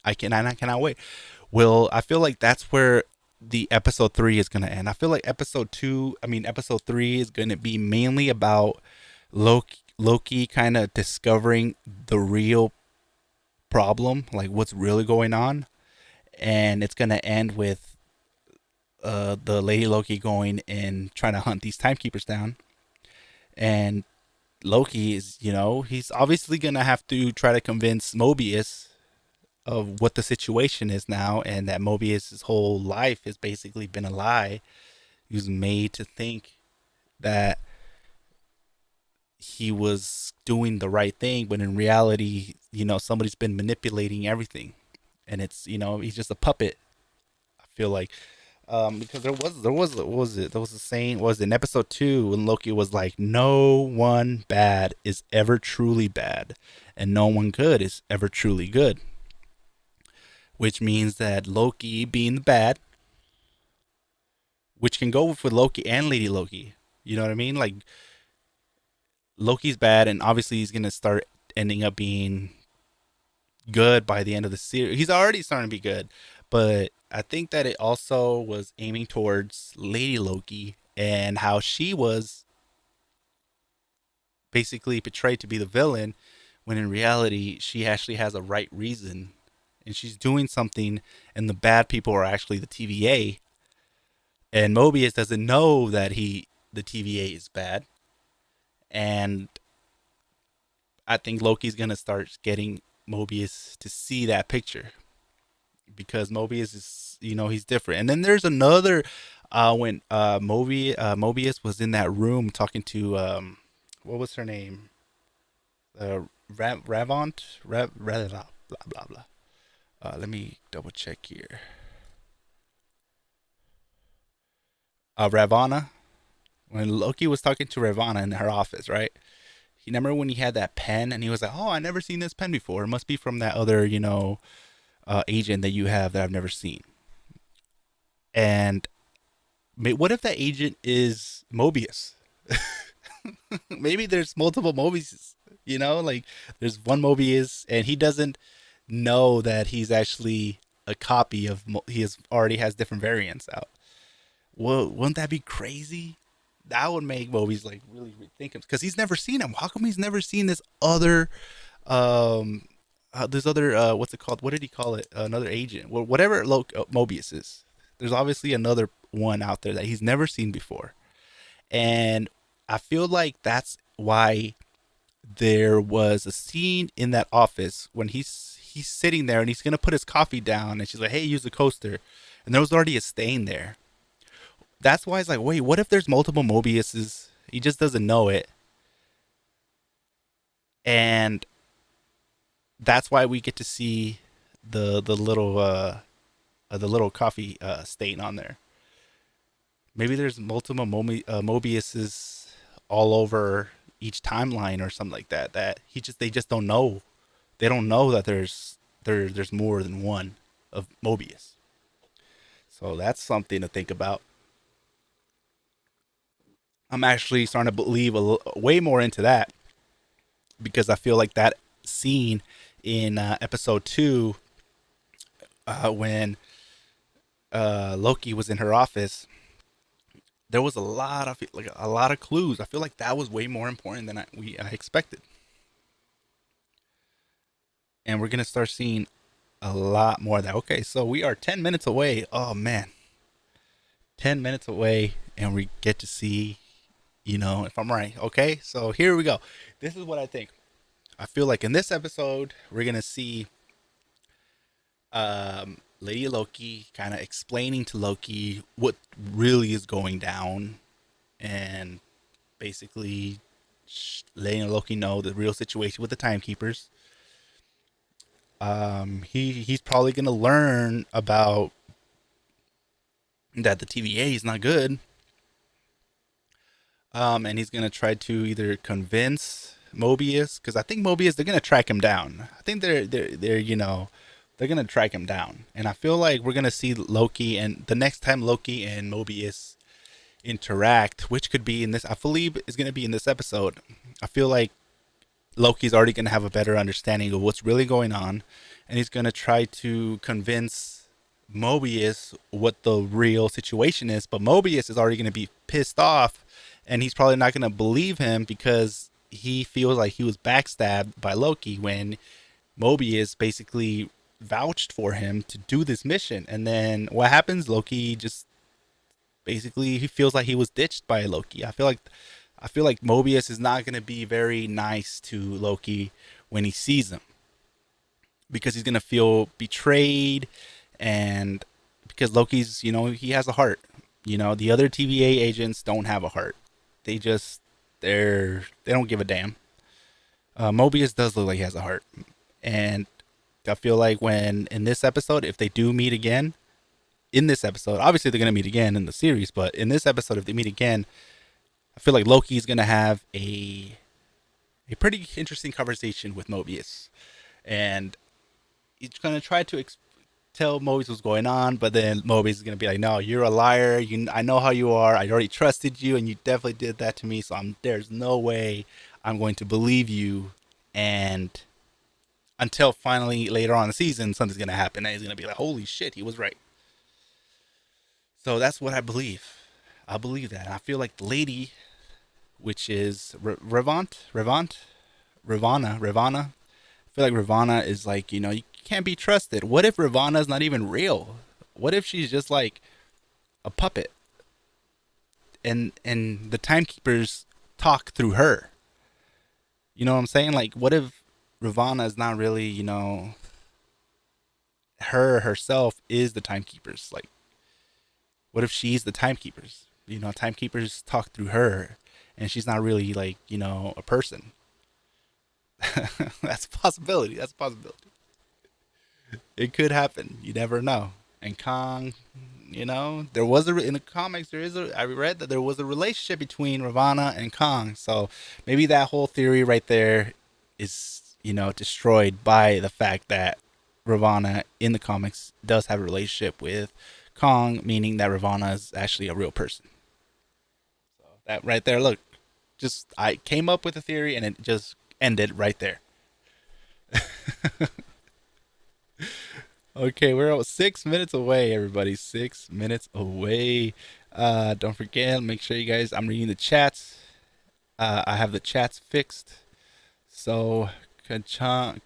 I cannot wait. Well, I feel like that's where the episode 3 is going to end. I feel like episode 3 is going to be mainly about Loki kind of discovering the real problem, like what's really going on, and it's going to end with the Lady Loki going and trying to hunt these timekeepers down. And Loki is, he's obviously going to have to try to convince Mobius of what the situation is now, and that Mobius's whole life has basically been a lie. He was made to think that he was doing the right thing, but in reality, somebody's been manipulating everything, and it's he's just a puppet. I feel like because there was what was it? There was a saying was in episode 2 when Loki was like, "No one bad is ever truly bad, and no one good is ever truly good," which means that Loki being the bad, which can go with Loki and Lady Loki. You know what I mean? Like Loki's bad, and obviously he's gonna start ending up being good by the end of the series. He's already starting to be good, but I think that it also was aiming towards Lady Loki and how she was basically portrayed to be the villain, when in reality she actually has a right reason, and she's doing something, and the bad people are actually the TVA, and Mobius doesn't know that the TVA is bad, and I think Loki's gonna start getting Mobius to see that picture, because Mobius is, he's different. And then there's another when Mobius was in that room talking to what was her name, Ravont, blah blah blah. Let me double check here. Ravonna. When Loki was talking to Ravonna in her office, right? He remember when he had that pen and he was like, "Oh, I never seen this pen before. It must be from that other, agent that you have that I've never seen." And what if that agent is Mobius? Maybe there's multiple Mobiuses. Like there's one Mobius, and he doesn't know that he's actually a copy of. He already has different variants out. Well, wouldn't that be crazy? That would make Mobius like really rethink him, because he's never seen him. How come he's never seen um, this other what's it called? What did he call it? Another agent. Well, whatever Mobius is. There's obviously another one out there that he's never seen before, and I feel like that's why there was a scene in that office when he's sitting there and he's gonna put his coffee down, and she's like, "Hey, use the coaster," and there was already a stain there. That's why it's like, wait, what if there's multiple Mobiuses? He just doesn't know it, and that's why we get to see the little coffee stain on there. Maybe there's multiple Mobiuses all over each timeline or something like that. That they just don't know. They don't know that there's more than one of Mobius. So that's something to think about. I'm actually starting to believe way more into that, because I feel like that scene in episode 2, when Loki was in her office, there was a lot of clues. I feel like that was way more important than I expected, and we're gonna start seeing a lot more of that. Okay, so we are 10 minutes away. Oh man, 10 minutes away, and we get to see, if I'm right. Okay, so here we go. This is what I think. I feel like in this episode we're gonna see Lady Loki kind of explaining to Loki what really is going down, and basically letting Loki know the real situation with the timekeepers. He's probably gonna learn about that the TVA is not good. And he's gonna try to either convince Mobius, because I think Mobius, they're gonna track him down. I think they're they're gonna track him down, and I feel like we're gonna see Loki, and the next time Loki and Mobius interact, which could be in this, I believe is gonna be in this episode. I feel like Loki's already gonna have a better understanding of what's really going on, and he's gonna try to convince Mobius what the real situation is. But Mobius is already gonna be pissed off, and he's probably not gonna believe him because he feels like he was backstabbed by Loki when Mobius basically vouched for him to do this mission. And then what happens? Loki just basically, he feels like he was ditched by Loki. I feel like Mobius is not going to be very nice to Loki when he sees him, because he's going to feel betrayed, and because Loki's, he has a heart. The other TVA agents don't have a heart. They just they don't give a damn. Mobius does look like he has a heart, and I feel like when in this episode, if they do meet again, in this episode, obviously they're gonna meet again in the series, but in this episode, if they meet again, I feel like Loki's gonna have a pretty interesting conversation with Mobius, and he's gonna try to tell Mobius what's going on, but then Mobius is gonna be like, "No, you're a liar. I know how you are. I already trusted you, and you definitely did that to me. So there's no way I'm going to believe you." And until finally later on in the season, something's gonna happen, and he's gonna be like, "Holy shit, he was right." So that's what I believe. I believe that. And I feel like the lady, which is Ravana. I feel like Ravana is like, you can't be trusted. What if Ravana's not even real? What if she's just like a puppet, and the timekeepers talk through her? You know what I'm saying? Like, what if Ravana is not really, her herself is the timekeepers? Like, what if she's the timekeepers? Timekeepers talk through her, and she's not really like, a person. That's a possibility. That's a possibility. It could happen. You never know. And Kong, there was in the comics, I read that there was a relationship between Ravana and Kong. So maybe that whole theory right there is, destroyed by the fact that Ravana in the comics does have a relationship with Kong, meaning that Ravana is actually a real person. So that right there, look, just I came up with a theory and it just ended right there. Okay, we're 6 minutes away, everybody. 6 minutes away. Don't forget, make sure you guys, I'm reading the chats. I have the chats fixed. So, Kunjan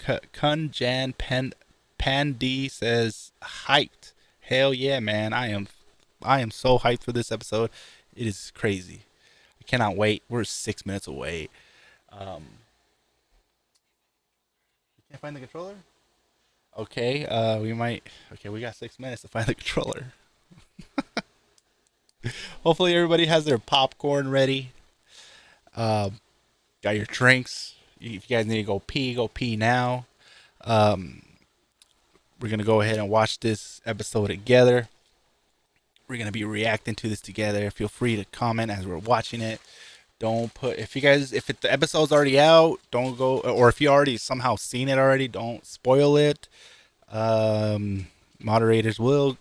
Pandi says, hyped. Hell yeah, man. I am so hyped for this episode. It is crazy. I cannot wait. We're 6 minutes away. Um, you can't find the controller? Okay, we might. Okay, we got 6 minutes to find the controller. Hopefully, everybody has their popcorn ready. Um, got your drinks. If you guys need to go pee now. Um, we're gonna go ahead and watch this episode together. We're gonna be reacting to this together. Feel free to comment as we're watching it. Don't put if the episode's already out, don't go, or if you already somehow seen it already, don't spoil it. Um, Moderators will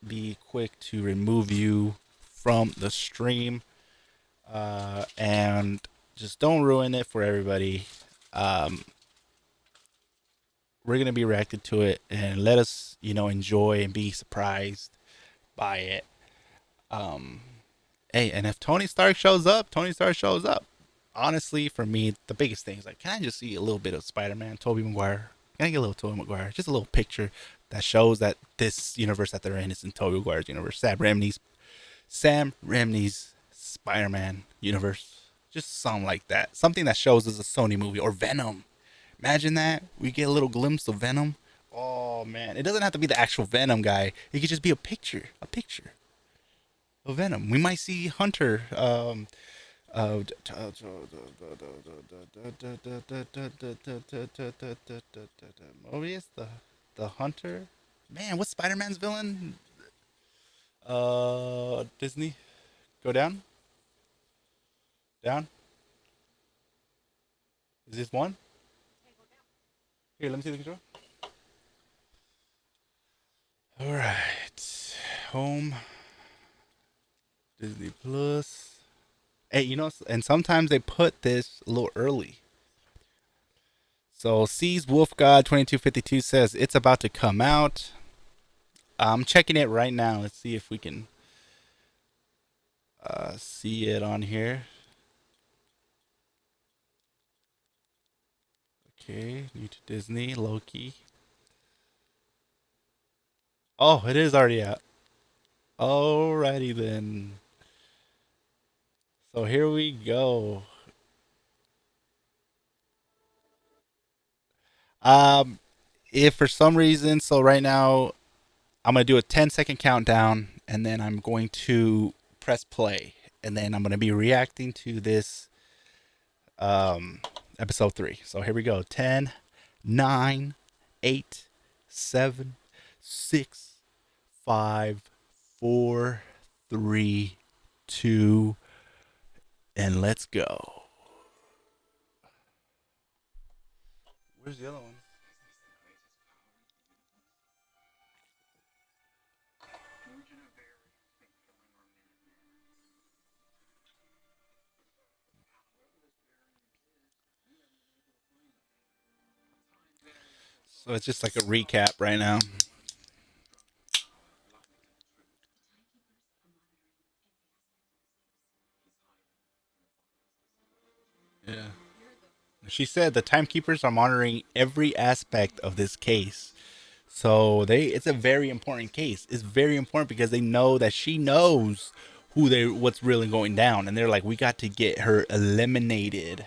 be quick to remove you from the stream, and just don't ruin it for everybody. Um, we're gonna be reacting to it, and let us, enjoy and be surprised by it. Um, hey, and if Tony Stark shows up, Tony Stark shows up. Honestly, for me, the biggest thing is like, can I just see a little bit of Spider-Man, Tobey Maguire? Can I get a little Tobey Maguire? Just a little picture that shows that this universe that they're in is in Tobey Maguire's universe. Sam Raimi's Spider-Man universe. Just something like that. Something that shows us a Sony movie or Venom. Imagine that. We get a little glimpse of Venom. Oh man, it doesn't have to be the actual Venom guy. It could just be a picture of Venom. We might see Hunter. Mobius, the Hunter. Man, what's Spider-Man's villain? Disney, go down, down. Is this one? Here, let me see the control. All right, home, Disney Plus. Hey, you know, and sometimes they put this a little early. So Sees Wolf God 2252 says it's about to come out. I'm checking it right now. Let's see if we can see it on here. Okay, new to Disney, Loki. Oh, it is already out. Alrighty then. So here we go. Um, if for some reason, so right now I'm gonna do a 10-second countdown, and then I'm going to press play, and then I'm gonna be reacting to this um episode 3. So here we go. 10, 9, 8, 7, 6, 5, 4, 3, 2, and let's go. Where's the other one? So it's just like a recap right now. Yeah. She said the timekeepers are monitoring every aspect of this case. So it's a very important case. It's very important because they know that she knows what's really going down, and they're like, we got to get her eliminated.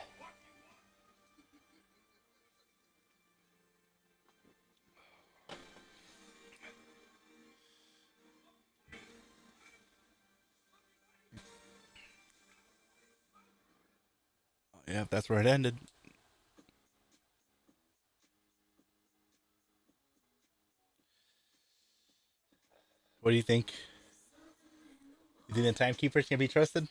Yeah, that's where it ended. What do you think? You think the timekeepers can be trusted?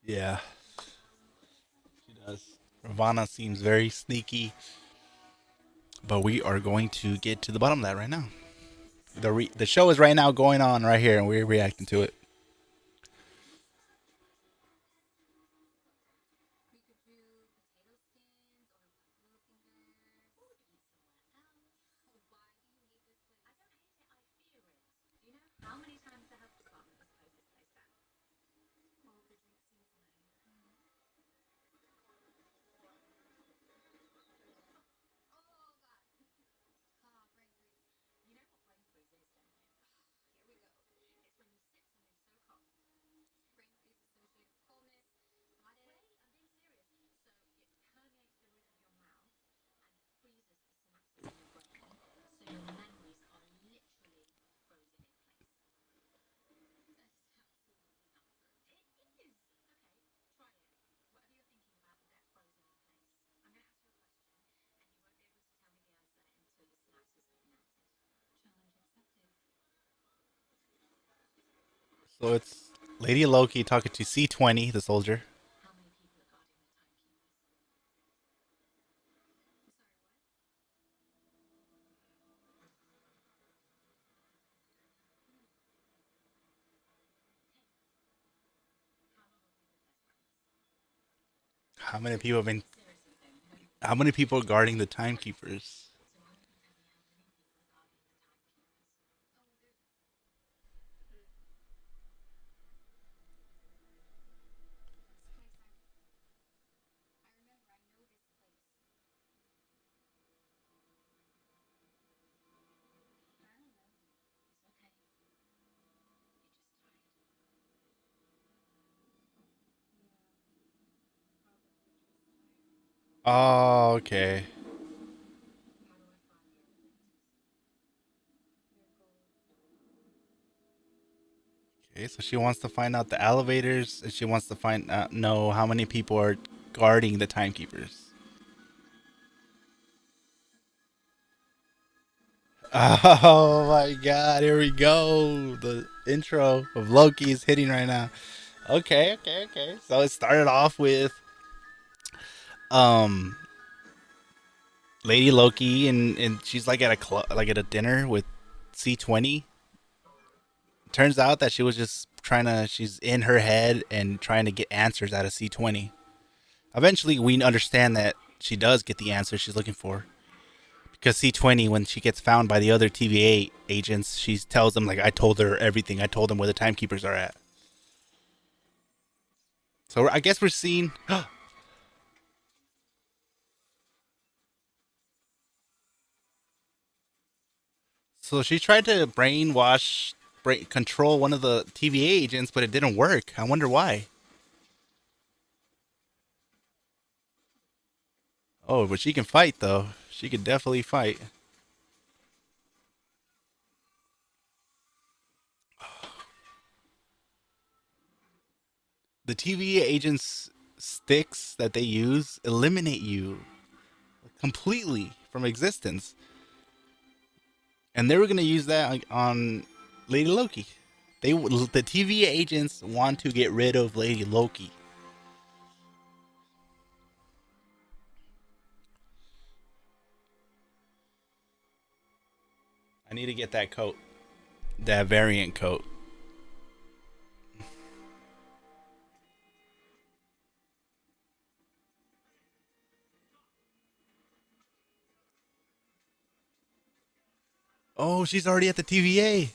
Yeah, she does. Ravana seems very sneaky, but we are going to get to the bottom of that right now. The show is right now going on right here, and we're reacting to it. So it's Lady Loki talking to C20, the soldier. How many people have been? How many people are guarding the timekeepers? Oh, okay. Okay, so she wants to find out the elevators, and she wants to find know how many people are guarding the timekeepers. Oh my god, here we go. The intro of Loki is hitting right now. Okay, okay, okay. So it started off with um Lady Loki, and she's like at a like at a dinner with C20. Turns out that she was just trying to she's in her head and trying to get answers out of C20. Eventually we understand that she does get the answer she's looking for. Because C20, when she gets found by the other TVA agents, she tells them like, "I told her everything. I told them where the timekeepers are at." So I guess we're seeing. So she tried to control one of the TVA agents, but it didn't work. I wonder why. Oh, but she can fight though. She can definitely fight. The TVA agents sticks that they use eliminate you completely from existence, and they were gonna use that on Lady Loki. The TVA agents want to get rid of Lady Loki. I need to get that coat, that variant coat. Oh, she's already at the TVA.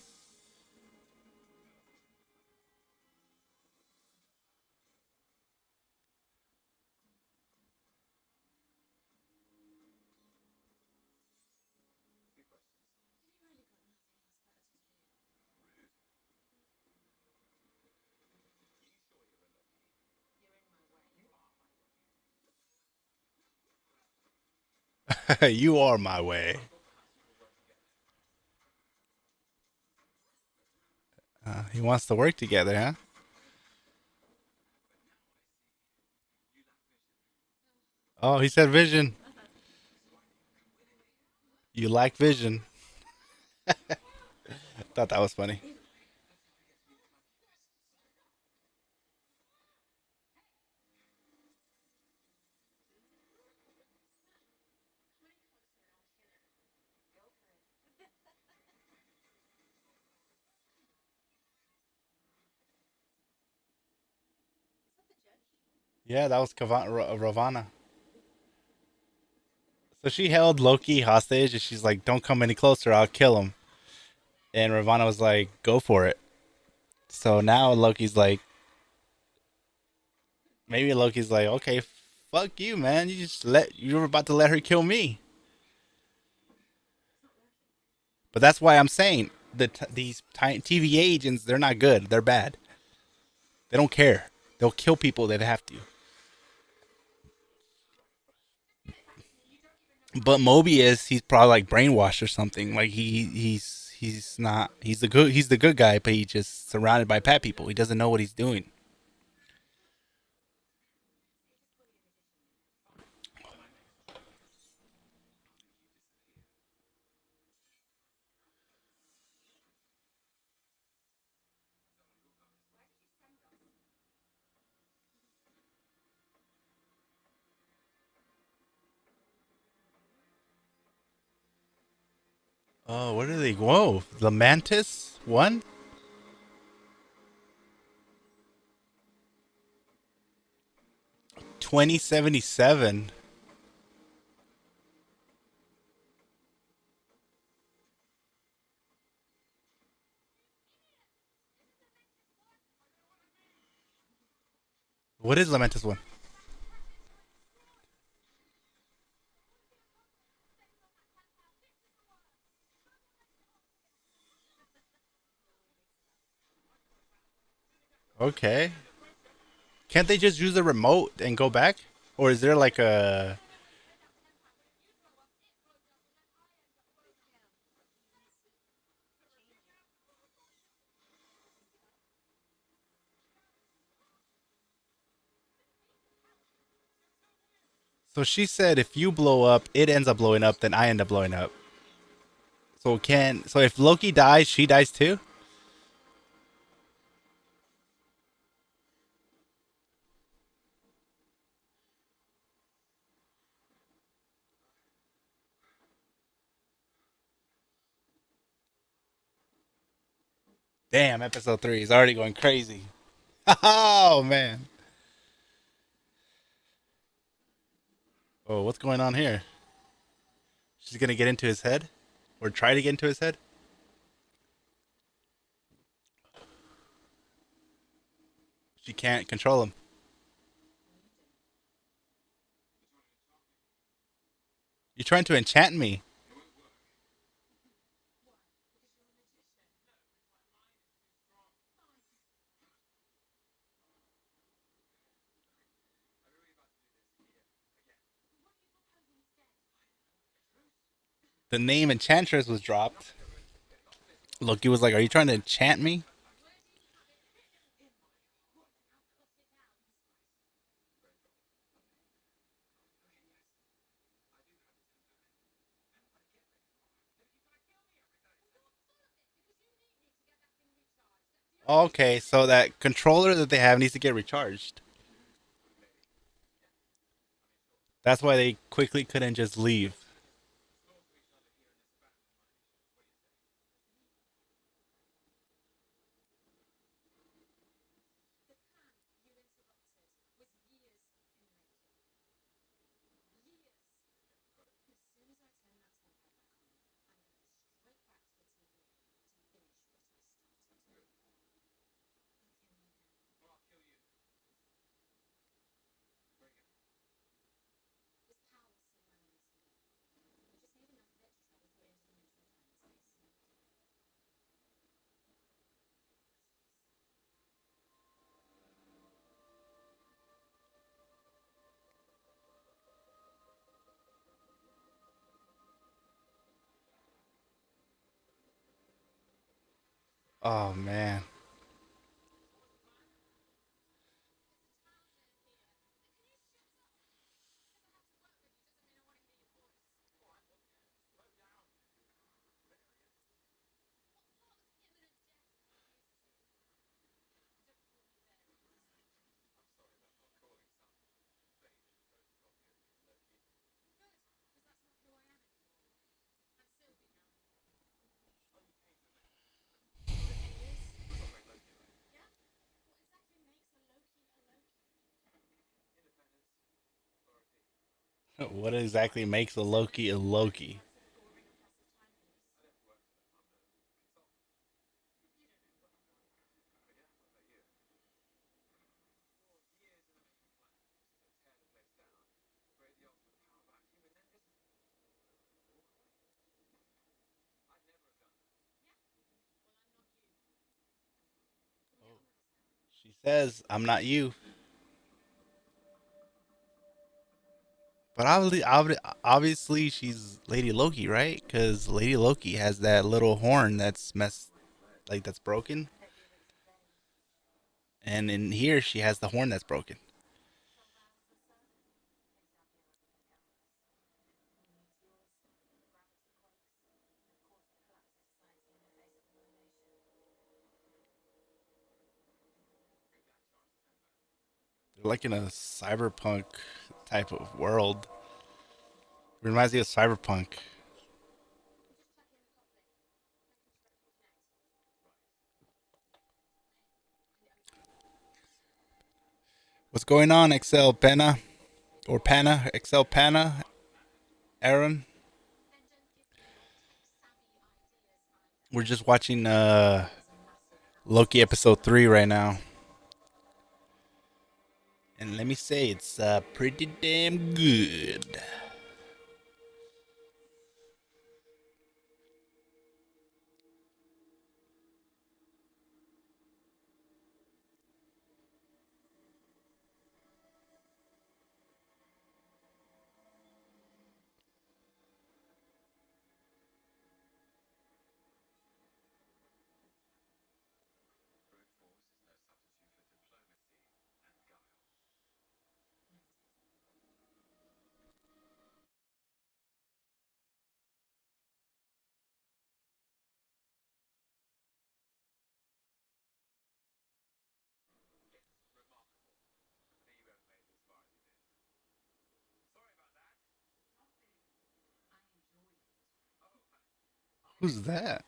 You are my way. He wants to work together, huh? Oh, he said vision. You lack vision. Thought that was funny. Yeah, that was Ravana. So she held Loki hostage, and she's like, "Don't come any closer, I'll kill him." And Ravana was like, "Go for it." So now Loki's like, maybe Loki's like, "Okay, fuck you, man. You were about to let her kill me." But that's why I'm saying these TVA agents, they're not good. They're bad. They don't care. They'll kill people that have to. But Mobius, he's probably like brainwashed or something. Like he's not he's the good guy, but he's just surrounded by bad people. He doesn't know what he's doing. Oh, where do they go? The Mantis one? 2077. What is the Mantis one? Okay. Can't they just use the remote and go back? Or is there like a So she said if you blow up, it ends up blowing up, then I end up blowing up. So if Loki dies, she dies too? Damn, episode 3 is already going crazy. Oh man. Oh, what's going on here? She's gonna get into his head? Or try to get into his head? She can't control him. You're trying to enchant me. The name Enchantress was dropped. Loki was like, "Are you trying to enchant me?" Okay, so that controller that they have needs to get recharged. That's why they quickly couldn't just leave. Oh man. What exactly makes a Loki a Loki? She says, "I'm not you." But obviously she's Lady Loki, right? Because Lady Loki has that little horn that's that's broken, and in here she has the horn that's broken. They're like in a cyberpunk type of world. Reminds me of cyberpunk. What's going on, Excel Penna or Panna? Excel Panna, Aaron. We're just watching Loki episode 3 right now, and let me say it's pretty damn good. Who's that?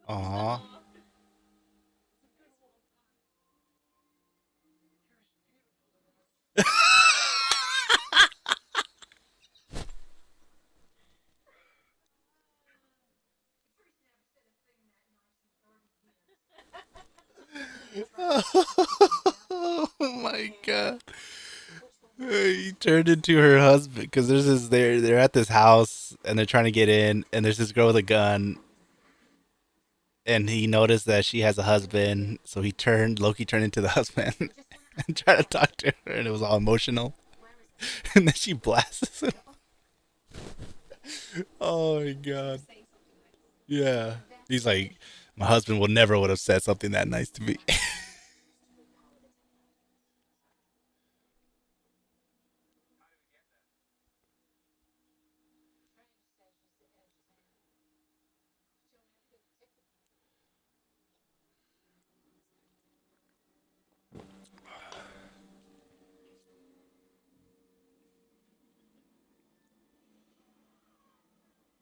Aw. Oh my god. He turned into her husband because there's this. They're at this house and they're trying to get in, and there's this girl with a gun, and he noticed that she has a husband, so he turned. Loki turned into the husband and tried to talk to her, and it was all emotional. And then she blasts him. Oh my god. Yeah. He's like, my husband would never would have said something that nice to me.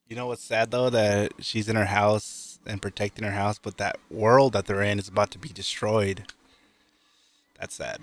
You know what's sad though? That she's in her house and protecting her house, but that world that they're in is about to be destroyed. That's sad.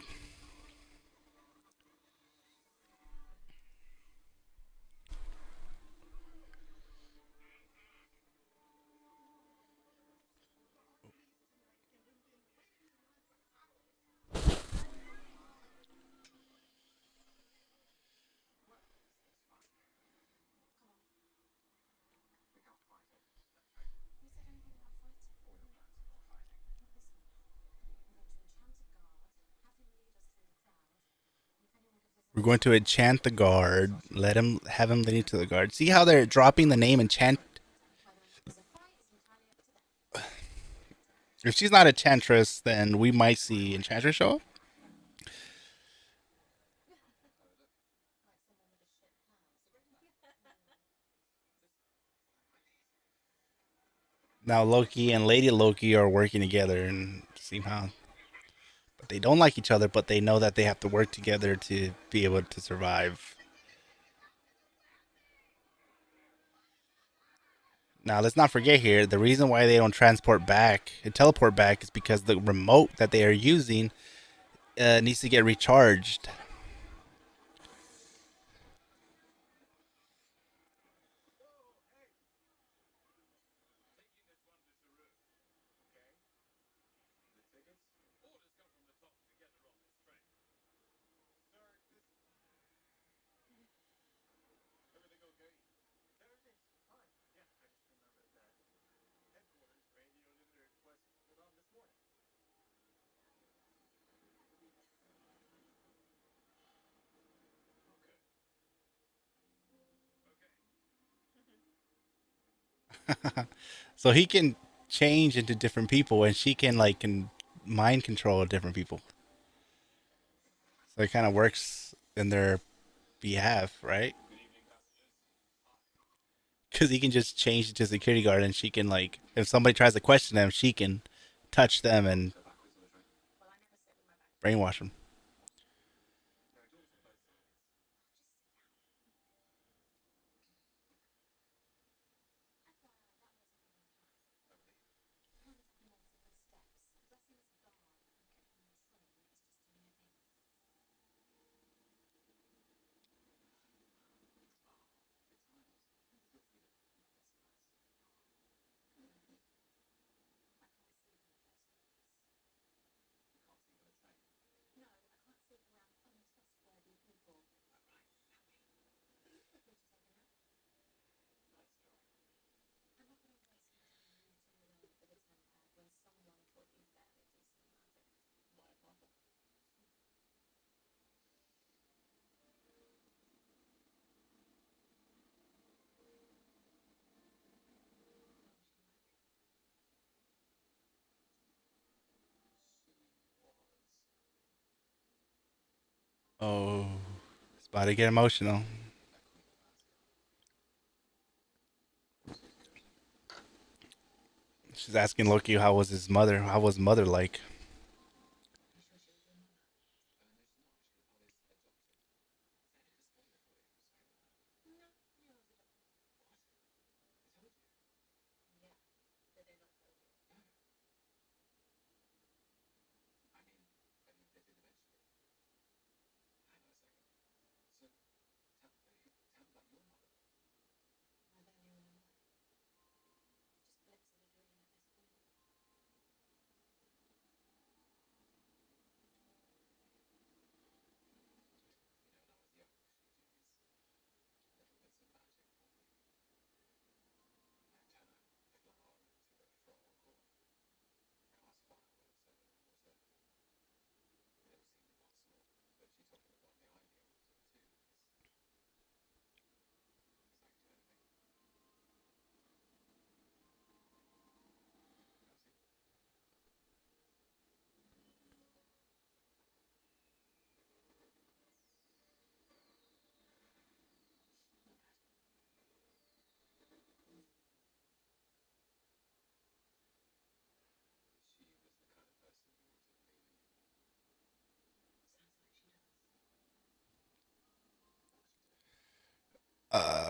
We're going to enchant the guard. Let him have him lead to the guard. See how they're dropping the name enchant. If she's not enchantress, then we might see enchantress show up. Now Loki and Lady Loki are working together and somehow, but they don't like each other. But they know that they have to work together to be able to survive. Now let's not forget here the reason why they don't transport back and teleport back is because the remote that they are using needs to get recharged. So he can change into different people, and she can like can mind control different people. So it kind of works in their behalf, right? Because he can just change into security guard, and she can like if somebody tries to question them, she can touch them and brainwash them. Oh, it's about to get emotional. She's asking Loki how was his mother? How was mother like?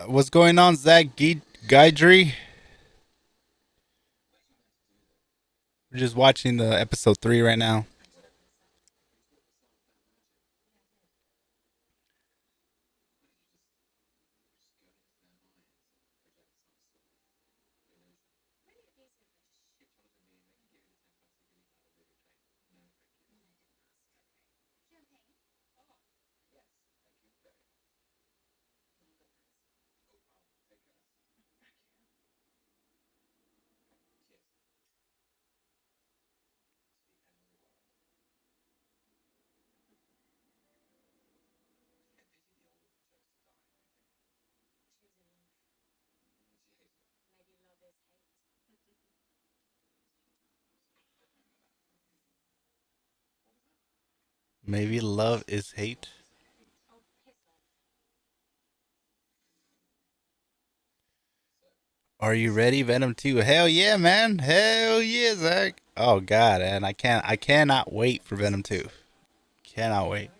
What's going on, Zach Guidry? We're just watching the episode 3 right now. Maybe love is hate. Are you ready, Venom 2? Hell yeah, man. Hell yeah, Zach. Oh god, and I cannot wait for Venom 2. Cannot wait.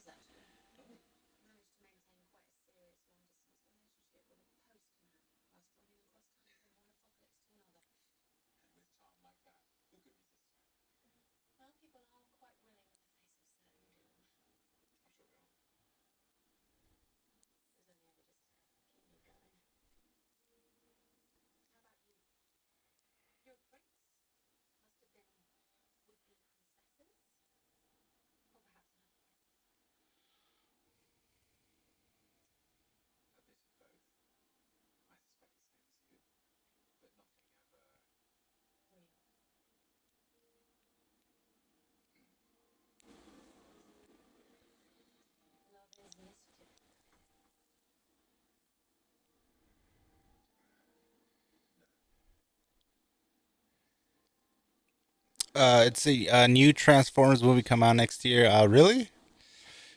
It's a new Transformers movie come out next year. Really?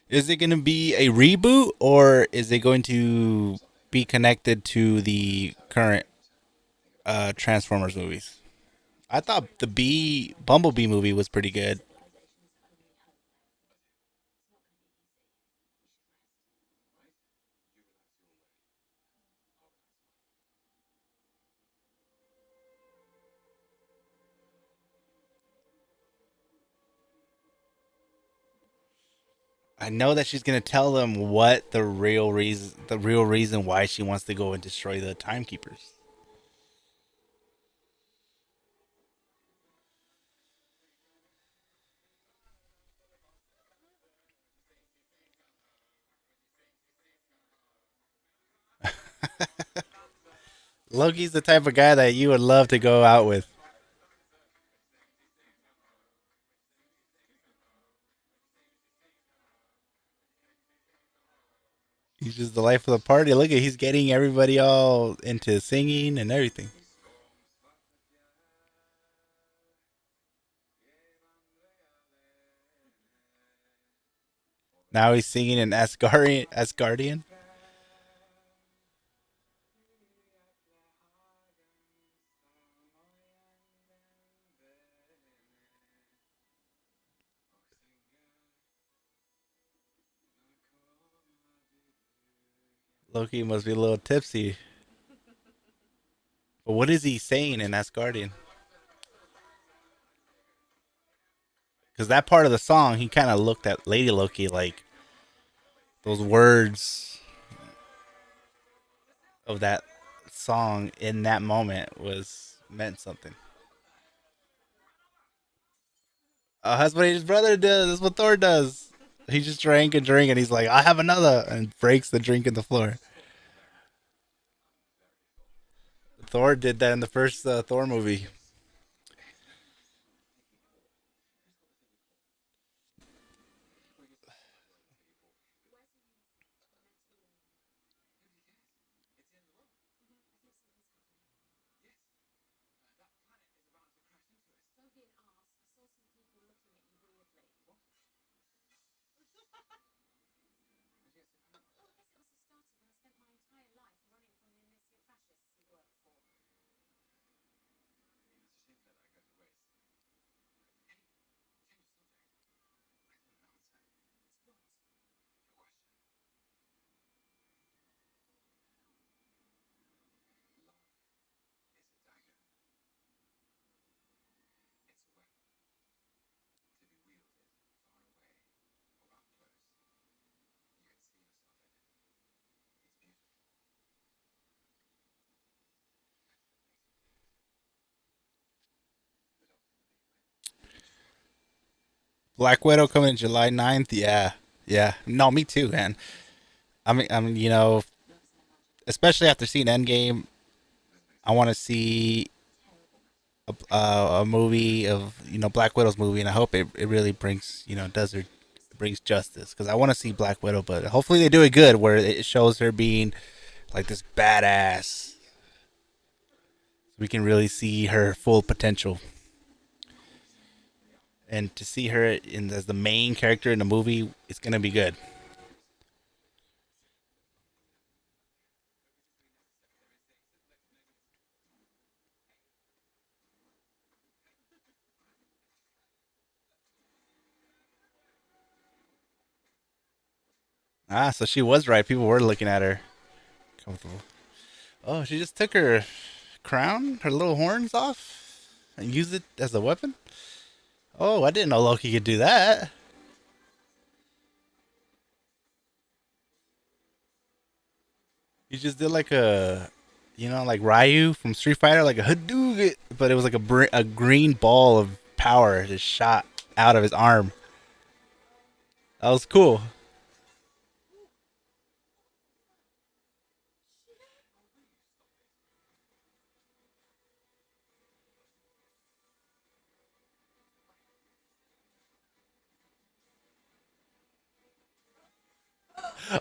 Is it going to be a reboot or is it going to be connected to the current Transformers movies? I thought the Bumblebee movie was pretty good. I know that she's gonna tell them what the real reason why she wants to go and destroy the timekeepers. Loki's the type of guy that you would love to go out with. He's just the life of the party. Look at he's getting everybody all into singing and everything. Now he's singing in Asgardian. Loki must be a little tipsy. But what is he saying in Asgardian? Because that part of the song, he kind of looked at Lady Loki like those words of that song in that moment was meant something. That's what his brother does. That's what Thor does. He just drank a drink and he's like, I have another, and breaks the drink in the floor. Thor did that in the first Thor movie. Black Widow coming in July 9th. Yeah. Yeah. No, me too, man. Especially after seeing Endgame, I want to see a movie of Black Widow's movie, and I hope it really brings does her brings justice because I want to see Black Widow, but hopefully they do it good where it shows her being like this badass. We can really see her full potential, and to see her as the main character in the movie, it's gonna be good. So she was right. People were looking at her comfortable. Oh, she just took her crown, her little horns off, and used it as a weapon. Oh, I didn't know Loki could do that. He just did like like Ryu from Street Fighter, like a Hadouken, but it was like a green ball of power just shot out of his arm. That was cool.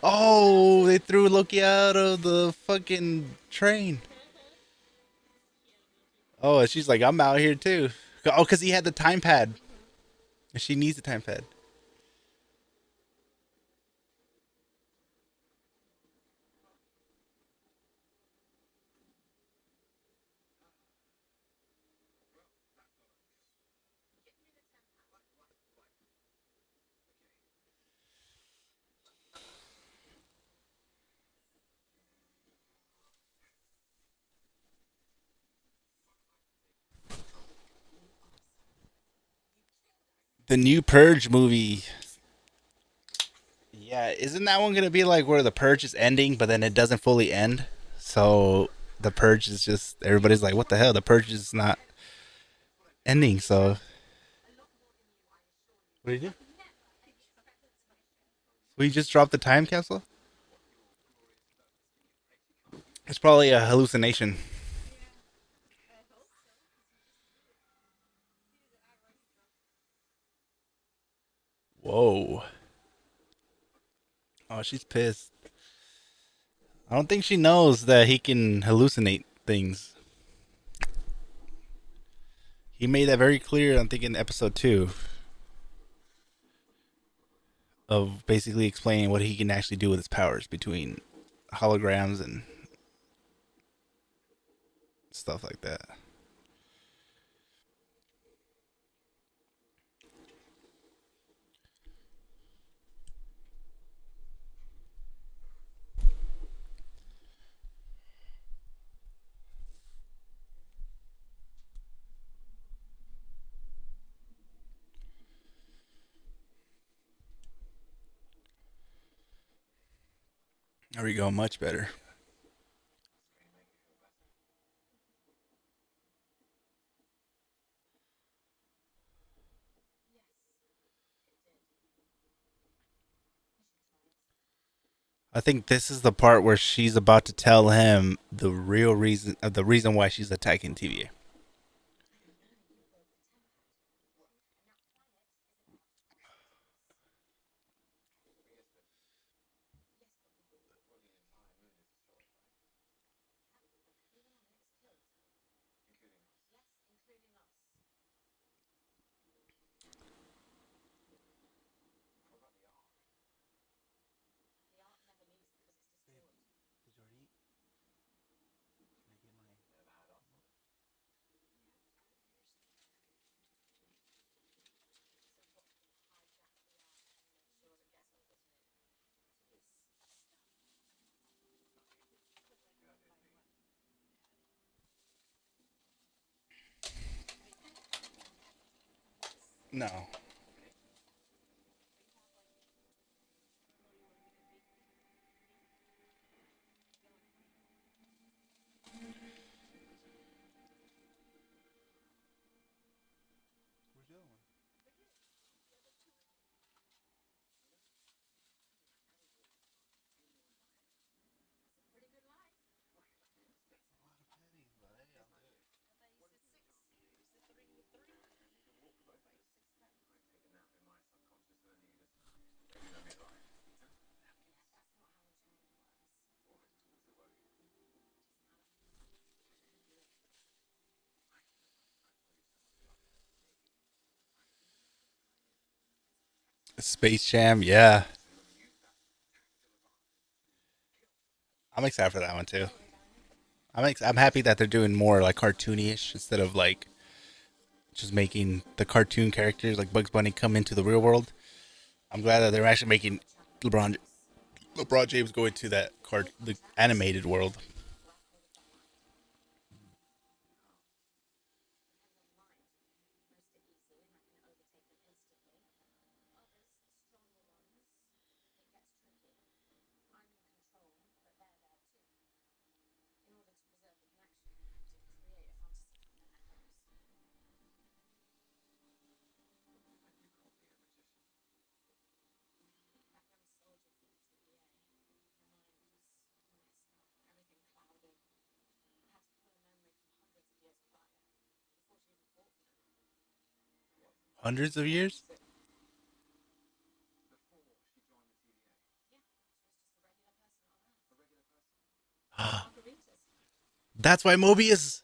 Oh, they threw Loki out of the fucking train. Oh, and she's like, I'm out here too. Oh, because he had the time pad. She needs the time pad. The new Purge movie. Yeah, isn't that one gonna be like where the Purge is ending, but then it doesn't fully end? So the Purge is just everybody's like, what the hell? The Purge is not ending. So what do you do? We just dropped the time capsule. It's probably a hallucination. Whoa. Oh, she's pissed. I don't think she knows that he can hallucinate things. He made that very clear, I think, in episode 2. of basically explaining what he can actually do with his powers between holograms and stuff like that. There we go, much better. I think this is the part where she's about to tell him the real reason, the reason why she's attacking TVA. No. Space Jam, yeah. I'm excited for that one too. I'm happy that they're doing more like cartoony-ish instead of like just making the cartoon characters like Bugs Bunny come into the real world. I'm glad that they're actually making LeBron LeBron James go into that the animated world. 100s of years. That's why Mobius.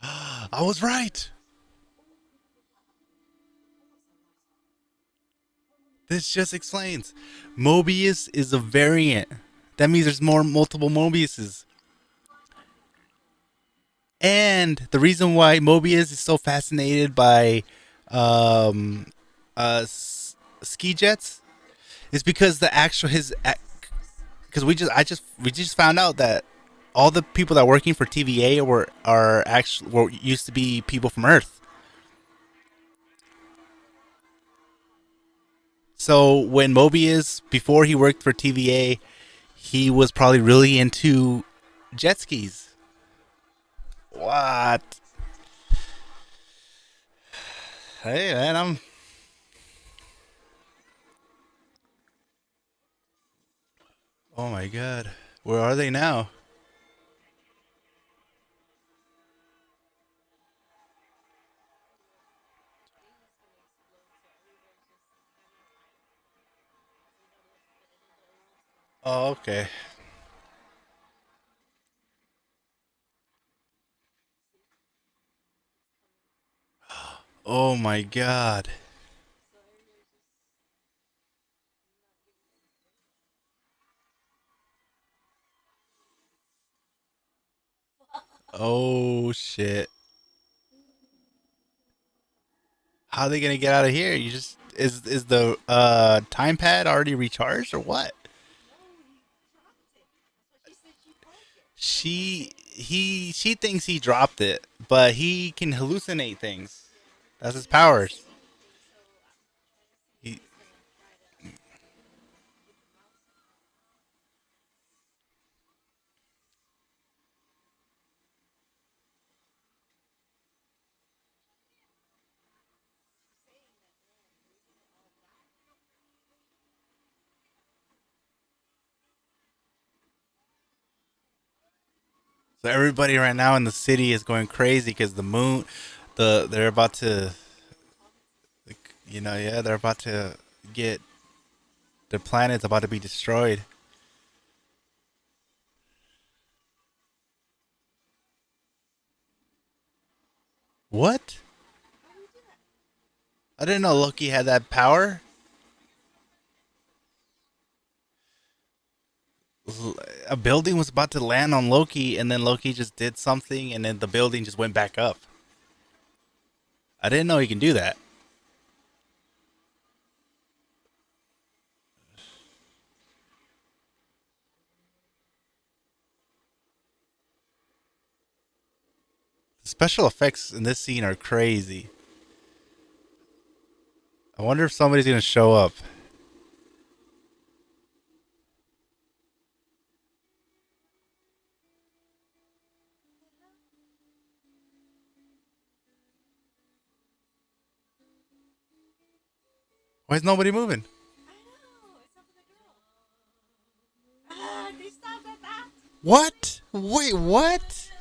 I was right. This just explains. Mobius is a variant. That means there's more multiple Mobiuses. And the reason why Mobius is so fascinated by um, ski jets is because the actual his because we just found out that all the people that are working for TVA were used to be people from Earth. So when Mobius before he worked for TVA, he was probably really into jet skis. What? Hey man, I'm. Oh my god, where are they now? Oh, okay. Oh my god. Oh shit. How are they gonna get out of here? You just is the time pad already recharged or what? She thinks he dropped it, but he can hallucinate things. That's his powers. He, so everybody right now in the city is going crazy because the moon, they're about to, yeah, they're about to get the planet's about to be destroyed. What? I didn't know Loki had that power. A building was about to land on Loki, and then Loki just did something, and then the building just went back up. I didn't know he can do that. The special effects in this scene are crazy. I wonder if somebody's gonna show up. Why is nobody moving? What? Wait, what?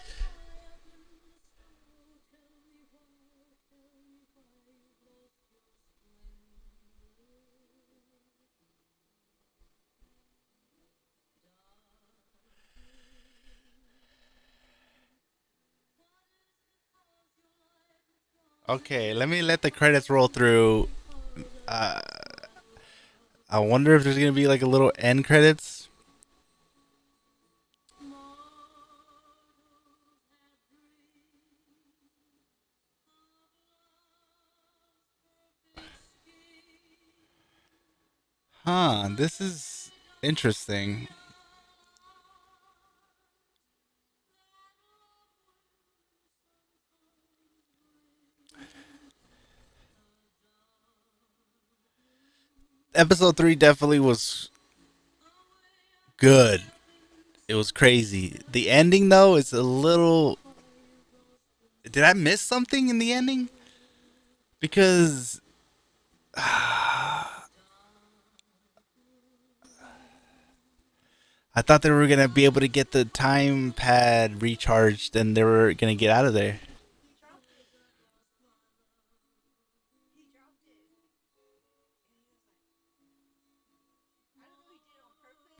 Okay, let me let the credits roll through. Uh, I wonder if there's gonna be like a little end credits. Huh, this is interesting. Episode 3 definitely was good. It was crazy. The ending though is a little. Did I miss something in the ending? Because I thought they were gonna be able to get the time pad recharged and they were gonna get out of there.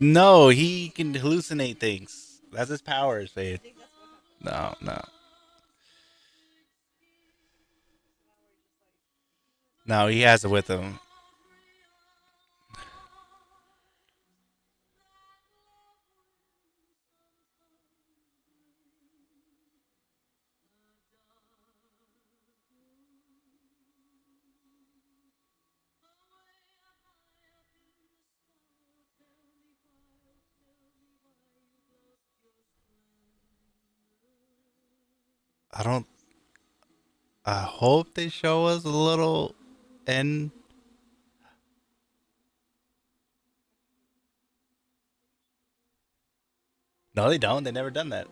No, he can hallucinate things. That's his powers, Faith. No, no, no. He has it with him. I don't. I hope they show us a little end. No, they don't. They never done that.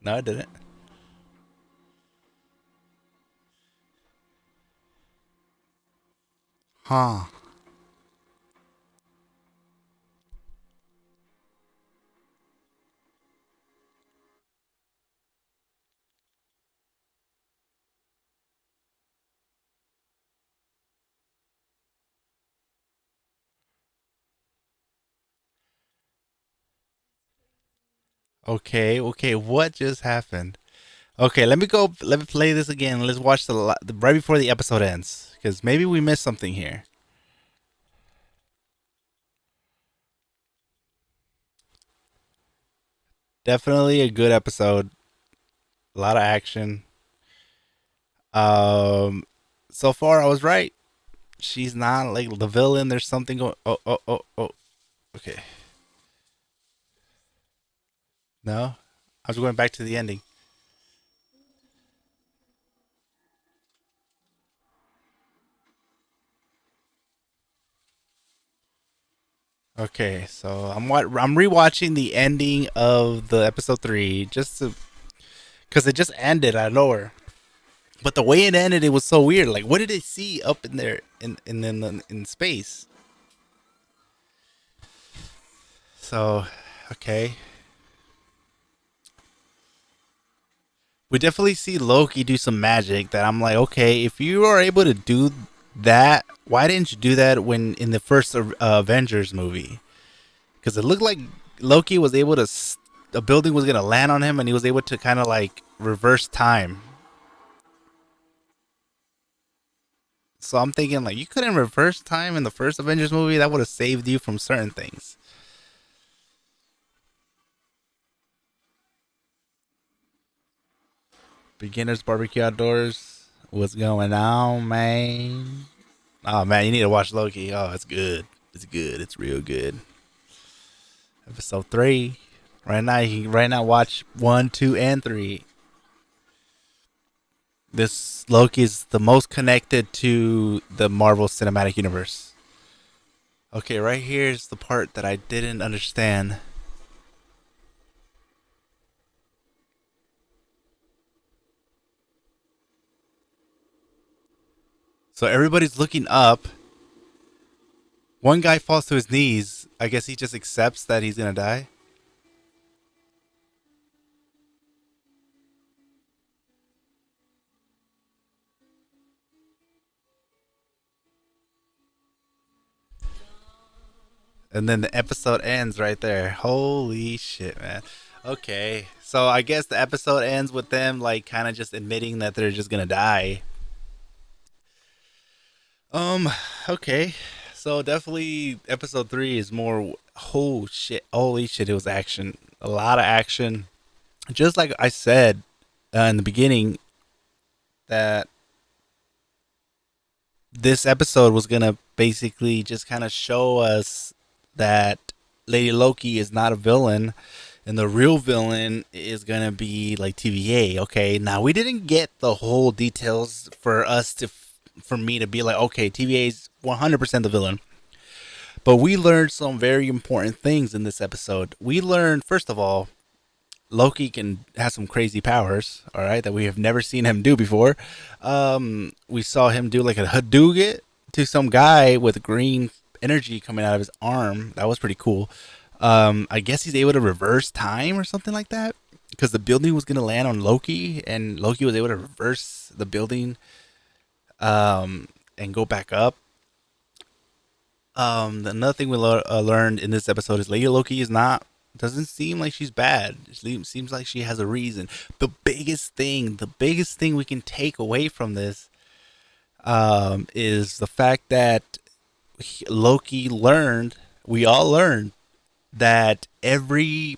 No, I didn't. Huh. Okay, okay. What just happened? Okay, let me go. Let me play this again. Let's watch the right before the episode ends, because maybe we missed something here. Definitely a good episode. A lot of action. Um, so far I was right. She's not like the villain. There's something going. Oh, oh, oh, oh. Okay. No, I was going back to the ending. Okay, so I'm rewatching the ending of the episode 3 just to because it just ended out of nowhere. But the way it ended, it was so weird. Like, what did they see up in there in space? So, okay, we definitely see Loki do some magic. That I'm like, okay, if you are able to do that, why didn't you do that when in the first Avengers movie? Because it looked like Loki was able to, a building was gonna land on him, and he was able to kind of like reverse time. So I'm thinking like you couldn't reverse time in the first Avengers movie. That would have saved you from certain things. Beginners barbecue outdoors. What's going on, man? Oh man, you need to watch Loki. Oh, it's good. It's good. It's real good. Episode 3. Right now, you can right now watch 1, 2, and 3. This Loki is the most connected to the Marvel Cinematic Universe. Okay, right here is the part that I didn't understand. So everybody's looking up. One guy falls to his knees. I guess he just accepts that he's gonna die. And then the episode ends right there. Holy shit, man. Okay. So I guess the episode ends with them like kind of just admitting that they're just gonna die. Um, okay. So definitely episode 3 is more oh shit. Holy shit, it was action. A lot of action. Just like I said in the beginning that this episode was gonna basically just kind of show us that Lady Loki is not a villain, and the real villain is gonna be like TVA. Okay, now we didn't get the whole details for us to, for me to be like, okay, TVA is 100% the villain. But we learned some very important things in this episode. We learned, first of all, Loki can have some crazy powers, all right, that we have never seen him do before. We saw him do like a Hadouken to some guy with green energy coming out of his arm. That was pretty cool. I guess he's able to reverse time or something like that because the building was gonna land on Loki, and Loki was able to reverse the building and go back up. Another thing we learned in this episode is Lady Loki is not, doesn't seem like she's bad. It seems like she has a reason. The biggest thing we can take away from this is the fact that Loki learned, we all learned that everybody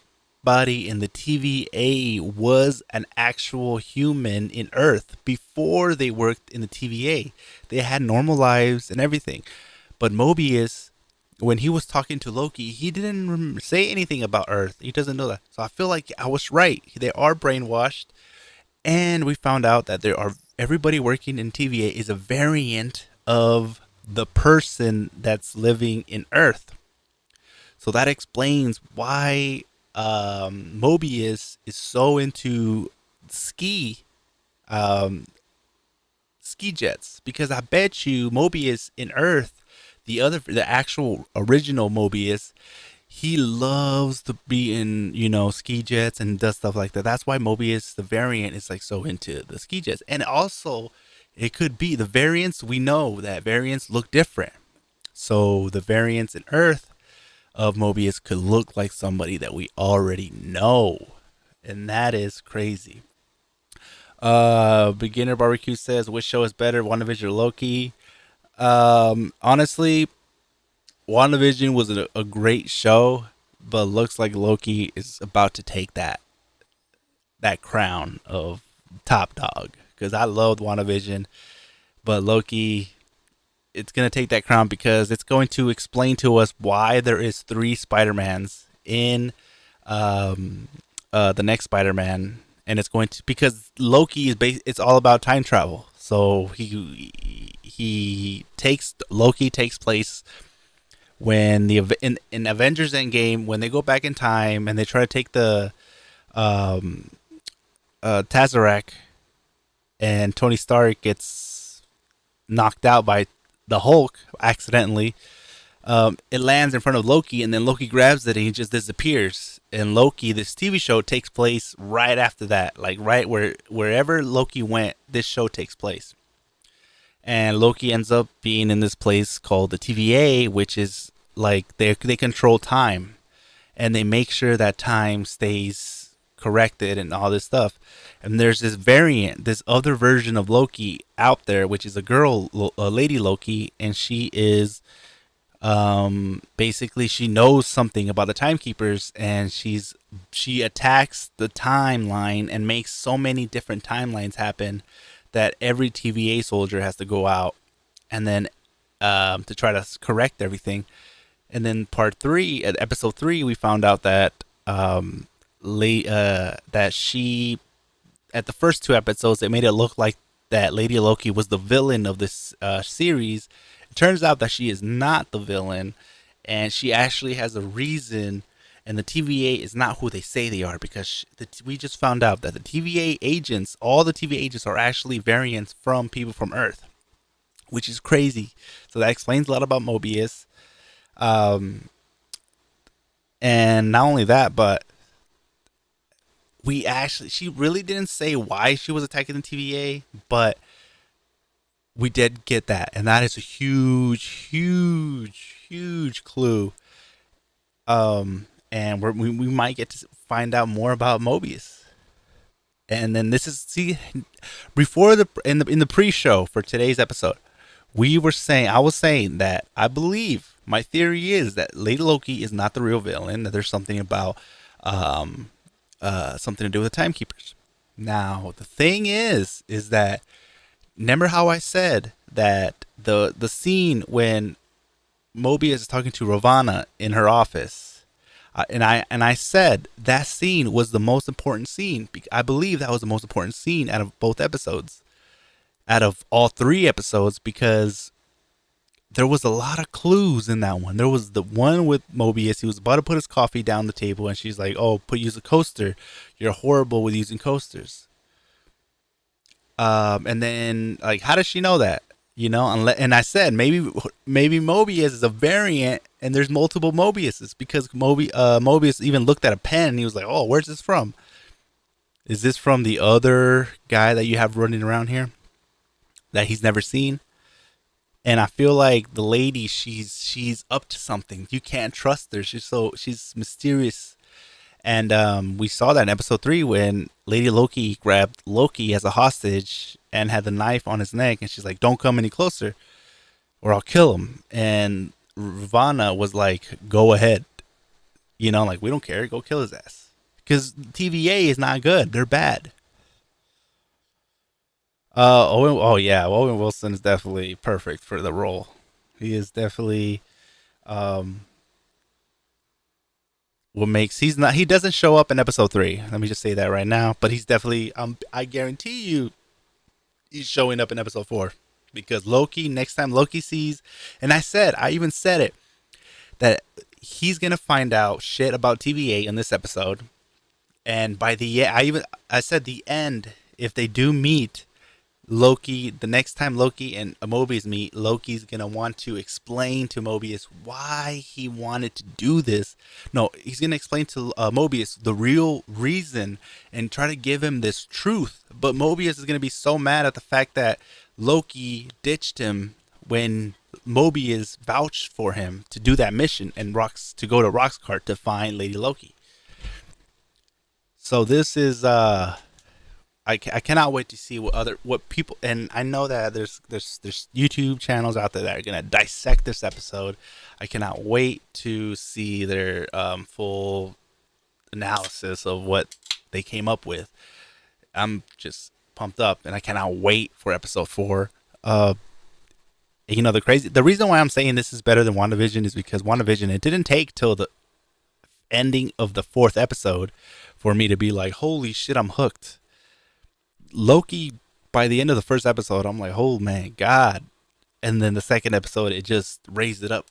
in the TVA was an actual human in Earth before they worked in the TVA. They had normal lives and everything. But Mobius, when he was talking to Loki, he didn't say anything about Earth. He doesn't know that. So I feel like I was right. They are brainwashed. And we found out that there are, everybody working in TVA is a variant of the person that's living in Earth. So that explains why Mobius is so into ski um, ski jets, because I bet you Mobius in Earth, the actual original Mobius, he loves to be in, ski jets and does stuff like that. That's why Mobius the variant is like so into the ski jets. And also it could be the variants, we know that variants look different. So the variants in Earth of Mobius could look like somebody that we already know. And that is crazy. Beginner Barbecue says, which show is better, WandaVision or Loki? Honestly, WandaVision was a great show, but looks like Loki is about to take that crown of top dog. Because I loved WandaVision, but Loki, it's gonna take that crown because it's going to explain to us why there is three Spider-Mans in um, the next Spider-Man, and it's going to because Loki is it's all about time travel. So he takes Loki takes place when in Avengers Endgame when they go back in time and they try to take the um, Tazarac, and Tony Stark gets knocked out by the Hulk accidentally. It lands in front of Loki, and then Loki grabs it and he just disappears. And Loki, this TV show, takes place right after that, like right wherever Loki went, this show takes place. And Loki ends up being in this place called the TVA, which is like they control time, and they make sure that time stays corrected and all this stuff. And there's this variant, this other version of Loki out there, which is a girl, a Lady Loki, and she is basically she knows something about the timekeepers, and she attacks the timeline and makes so many different timelines happen that every TVA soldier has to go out and then to try to correct everything. And then part three, at episode 3, we found out that that she, at the first 2 episodes, it made it look like that Lady Loki was the villain of this series. It turns out that she is not the villain, and she actually has a reason. And the TVA is not who they say they are, because we just found out that the TVA agents, all the TVA agents, are actually variants from people from Earth, which is crazy. So that explains a lot about Mobius. And not only that, but she really didn't say why she was attacking the TVA, but we did get that, and that is a huge clue. And we might get to find out more about Mobius. And then this is before in the pre-show for today's episode, I was saying that I believe, my theory is that Lady Loki is not the real villain, that there's something about something to do with the timekeepers. Now the thing is that, remember how I said that the scene when Mobius is talking to Ravonna in her office, and I said that scene was the most important scene. I believe that was the most important scene out of both episodes, out of all 3 episodes, because there was a lot of clues in that one. There was the one with Mobius. He was about to put his coffee down the table, and she's like, "Oh, use a coaster. You're horrible with using coasters." And then, like, how does she know that? And I said maybe Mobius is a variant, and there's multiple Mobiuses, because Mobius even looked at a pen and he was like, "Oh, where's this from? Is this from the other guy that you have running around here that he's never seen?" And I feel like the lady, she's up to something. You can't trust her. She's mysterious. And we saw that in episode 3 when Lady Loki grabbed Loki as a hostage and had the knife on his neck, and she's like, "Don't come any closer or I'll kill him." And Ravonna was like, "Go ahead. Like, we don't care. Go kill his ass." Because TVA is not good. They're bad. Owen Wilson is definitely perfect for the role. He is definitely he doesn't show up in episode 3. Let me just say that right now. But he's definitely, I guarantee you, he's showing up in episode 4, because next time Loki sees, and I even said it, that he's gonna find out shit about TVA in this episode. And by I said the end, if they do meet Loki, the next time Loki and Mobius meet, Loki's gonna want to explain to Mobius why he wanted to do this. No, he's gonna explain to Mobius the real reason and try to give him this truth. But Mobius is gonna be so mad at the fact that Loki ditched him when Mobius vouched for him to do that mission and to go to Roxxcart to find Lady Loki. So this is I cannot wait to see what people, and I know that there's YouTube channels out there that are gonna dissect this episode. I cannot wait to see their full analysis of what they came up with. I'm just pumped up, and I cannot wait for episode 4. The reason why I'm saying this is better than WandaVision is because WandaVision, it didn't take till the ending of the 4th episode for me to be like, holy shit, I'm hooked. Loki, by the end of the 1st episode, I'm like, oh man, God. And then the 2nd episode, it just raised it up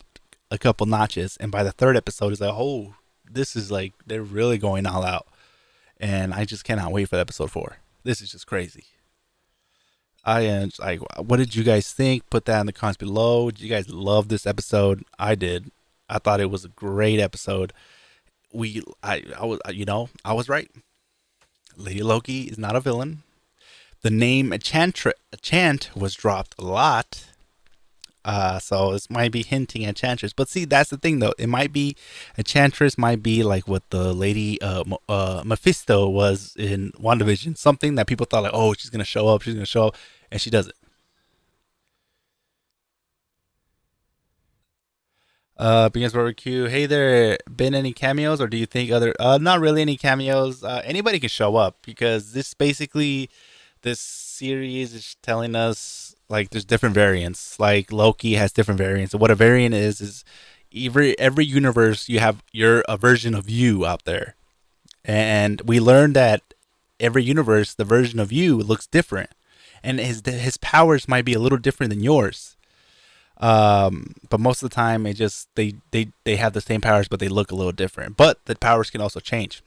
a couple notches. And by the 3rd episode, it's like, oh, this is like, they're really going all out. And I just cannot wait for episode 4. This is just crazy. I am like, what did you guys think? Put that in the comments below. Did you guys love this episode? I did. I thought it was a great episode. I was right. Lady Loki is not a villain. The name Enchant was dropped a lot. So this might be hinting at Enchantress. But see, that's the thing though. It might be Enchantress might be like what the lady Mephisto was in WandaVision. Something that people thought like, oh, she's gonna show up, and she doesn't. Begins barbecue. Hey there, been any cameos, or do you think other? Not really any cameos. Anybody can show up because this series is telling us like there's different variants. Like Loki has different variants. And what a variant is every universe you're a version of you out there, and we learned that every universe the version of you looks different, and his powers might be a little different than yours. But most of the time it just they have the same powers but they look a little different, but the powers can also change,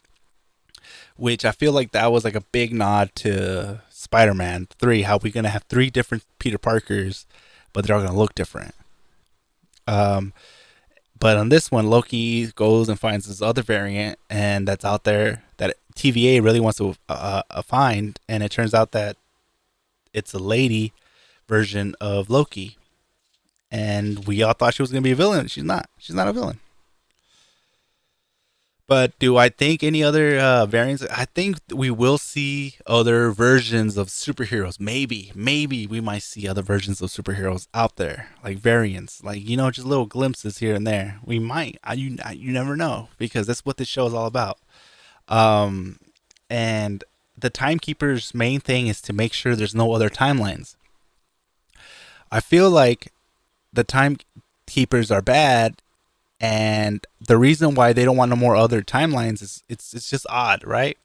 which I feel like that was like a big nod to Spider-Man 3, how we're gonna have 3 different Peter Parkers but they're all gonna look different. But on this one, Loki goes and finds this other variant and that's out there that TVA really wants to find, and it turns out that it's a lady version of Loki. And we all thought she was going to be a villain. She's not. She's not a villain. But do I think any other variants? I think we will see other versions of superheroes. Maybe we might see other versions of superheroes out there, like variants, like just little glimpses here and there. We might. You never know, because that's what this show is all about. And the Timekeeper's main thing is to make sure there's no other timelines. I feel like the timekeepers are bad, and the reason why they don't want no more other timelines is it's just odd, right?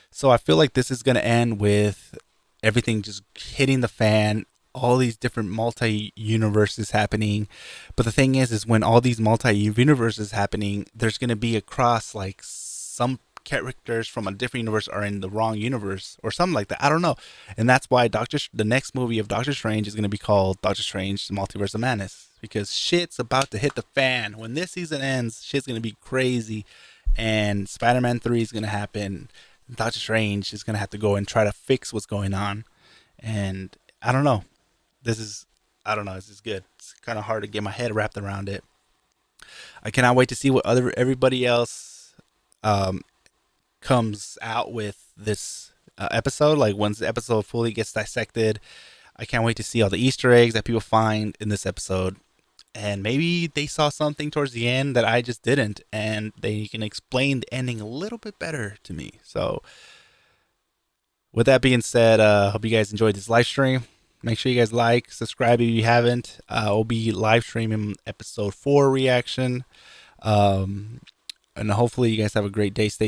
So I feel like this is going to end with everything just hitting the fan, all these different multi-universes happening. But the thing is when all these multi-universes happening, there's going to be across like some characters from a different universe are in the wrong universe or something like that. I don't know. And that's why the next movie of Doctor Strange is going to be called Doctor Strange: The Multiverse of Madness, because shit's about to hit the fan. When this season ends, shit's going to be crazy, and Spider-Man 3 is going to happen. Doctor Strange is going to have to go and try to fix what's going on. And I don't know. This is good. It's kind of hard to get my head wrapped around it. I cannot wait to see what everybody else comes out with this episode. Like once the episode fully gets dissected, I can't wait to see all the Easter eggs that people find in this episode, and maybe they saw something towards the end that I just didn't, and they can explain the ending a little bit better to me. So with that being said, hope you guys enjoyed this live stream. Make sure you guys like, subscribe if you haven't. I'll be live streaming episode 4 reaction, and hopefully you guys have a great day. Stay safe.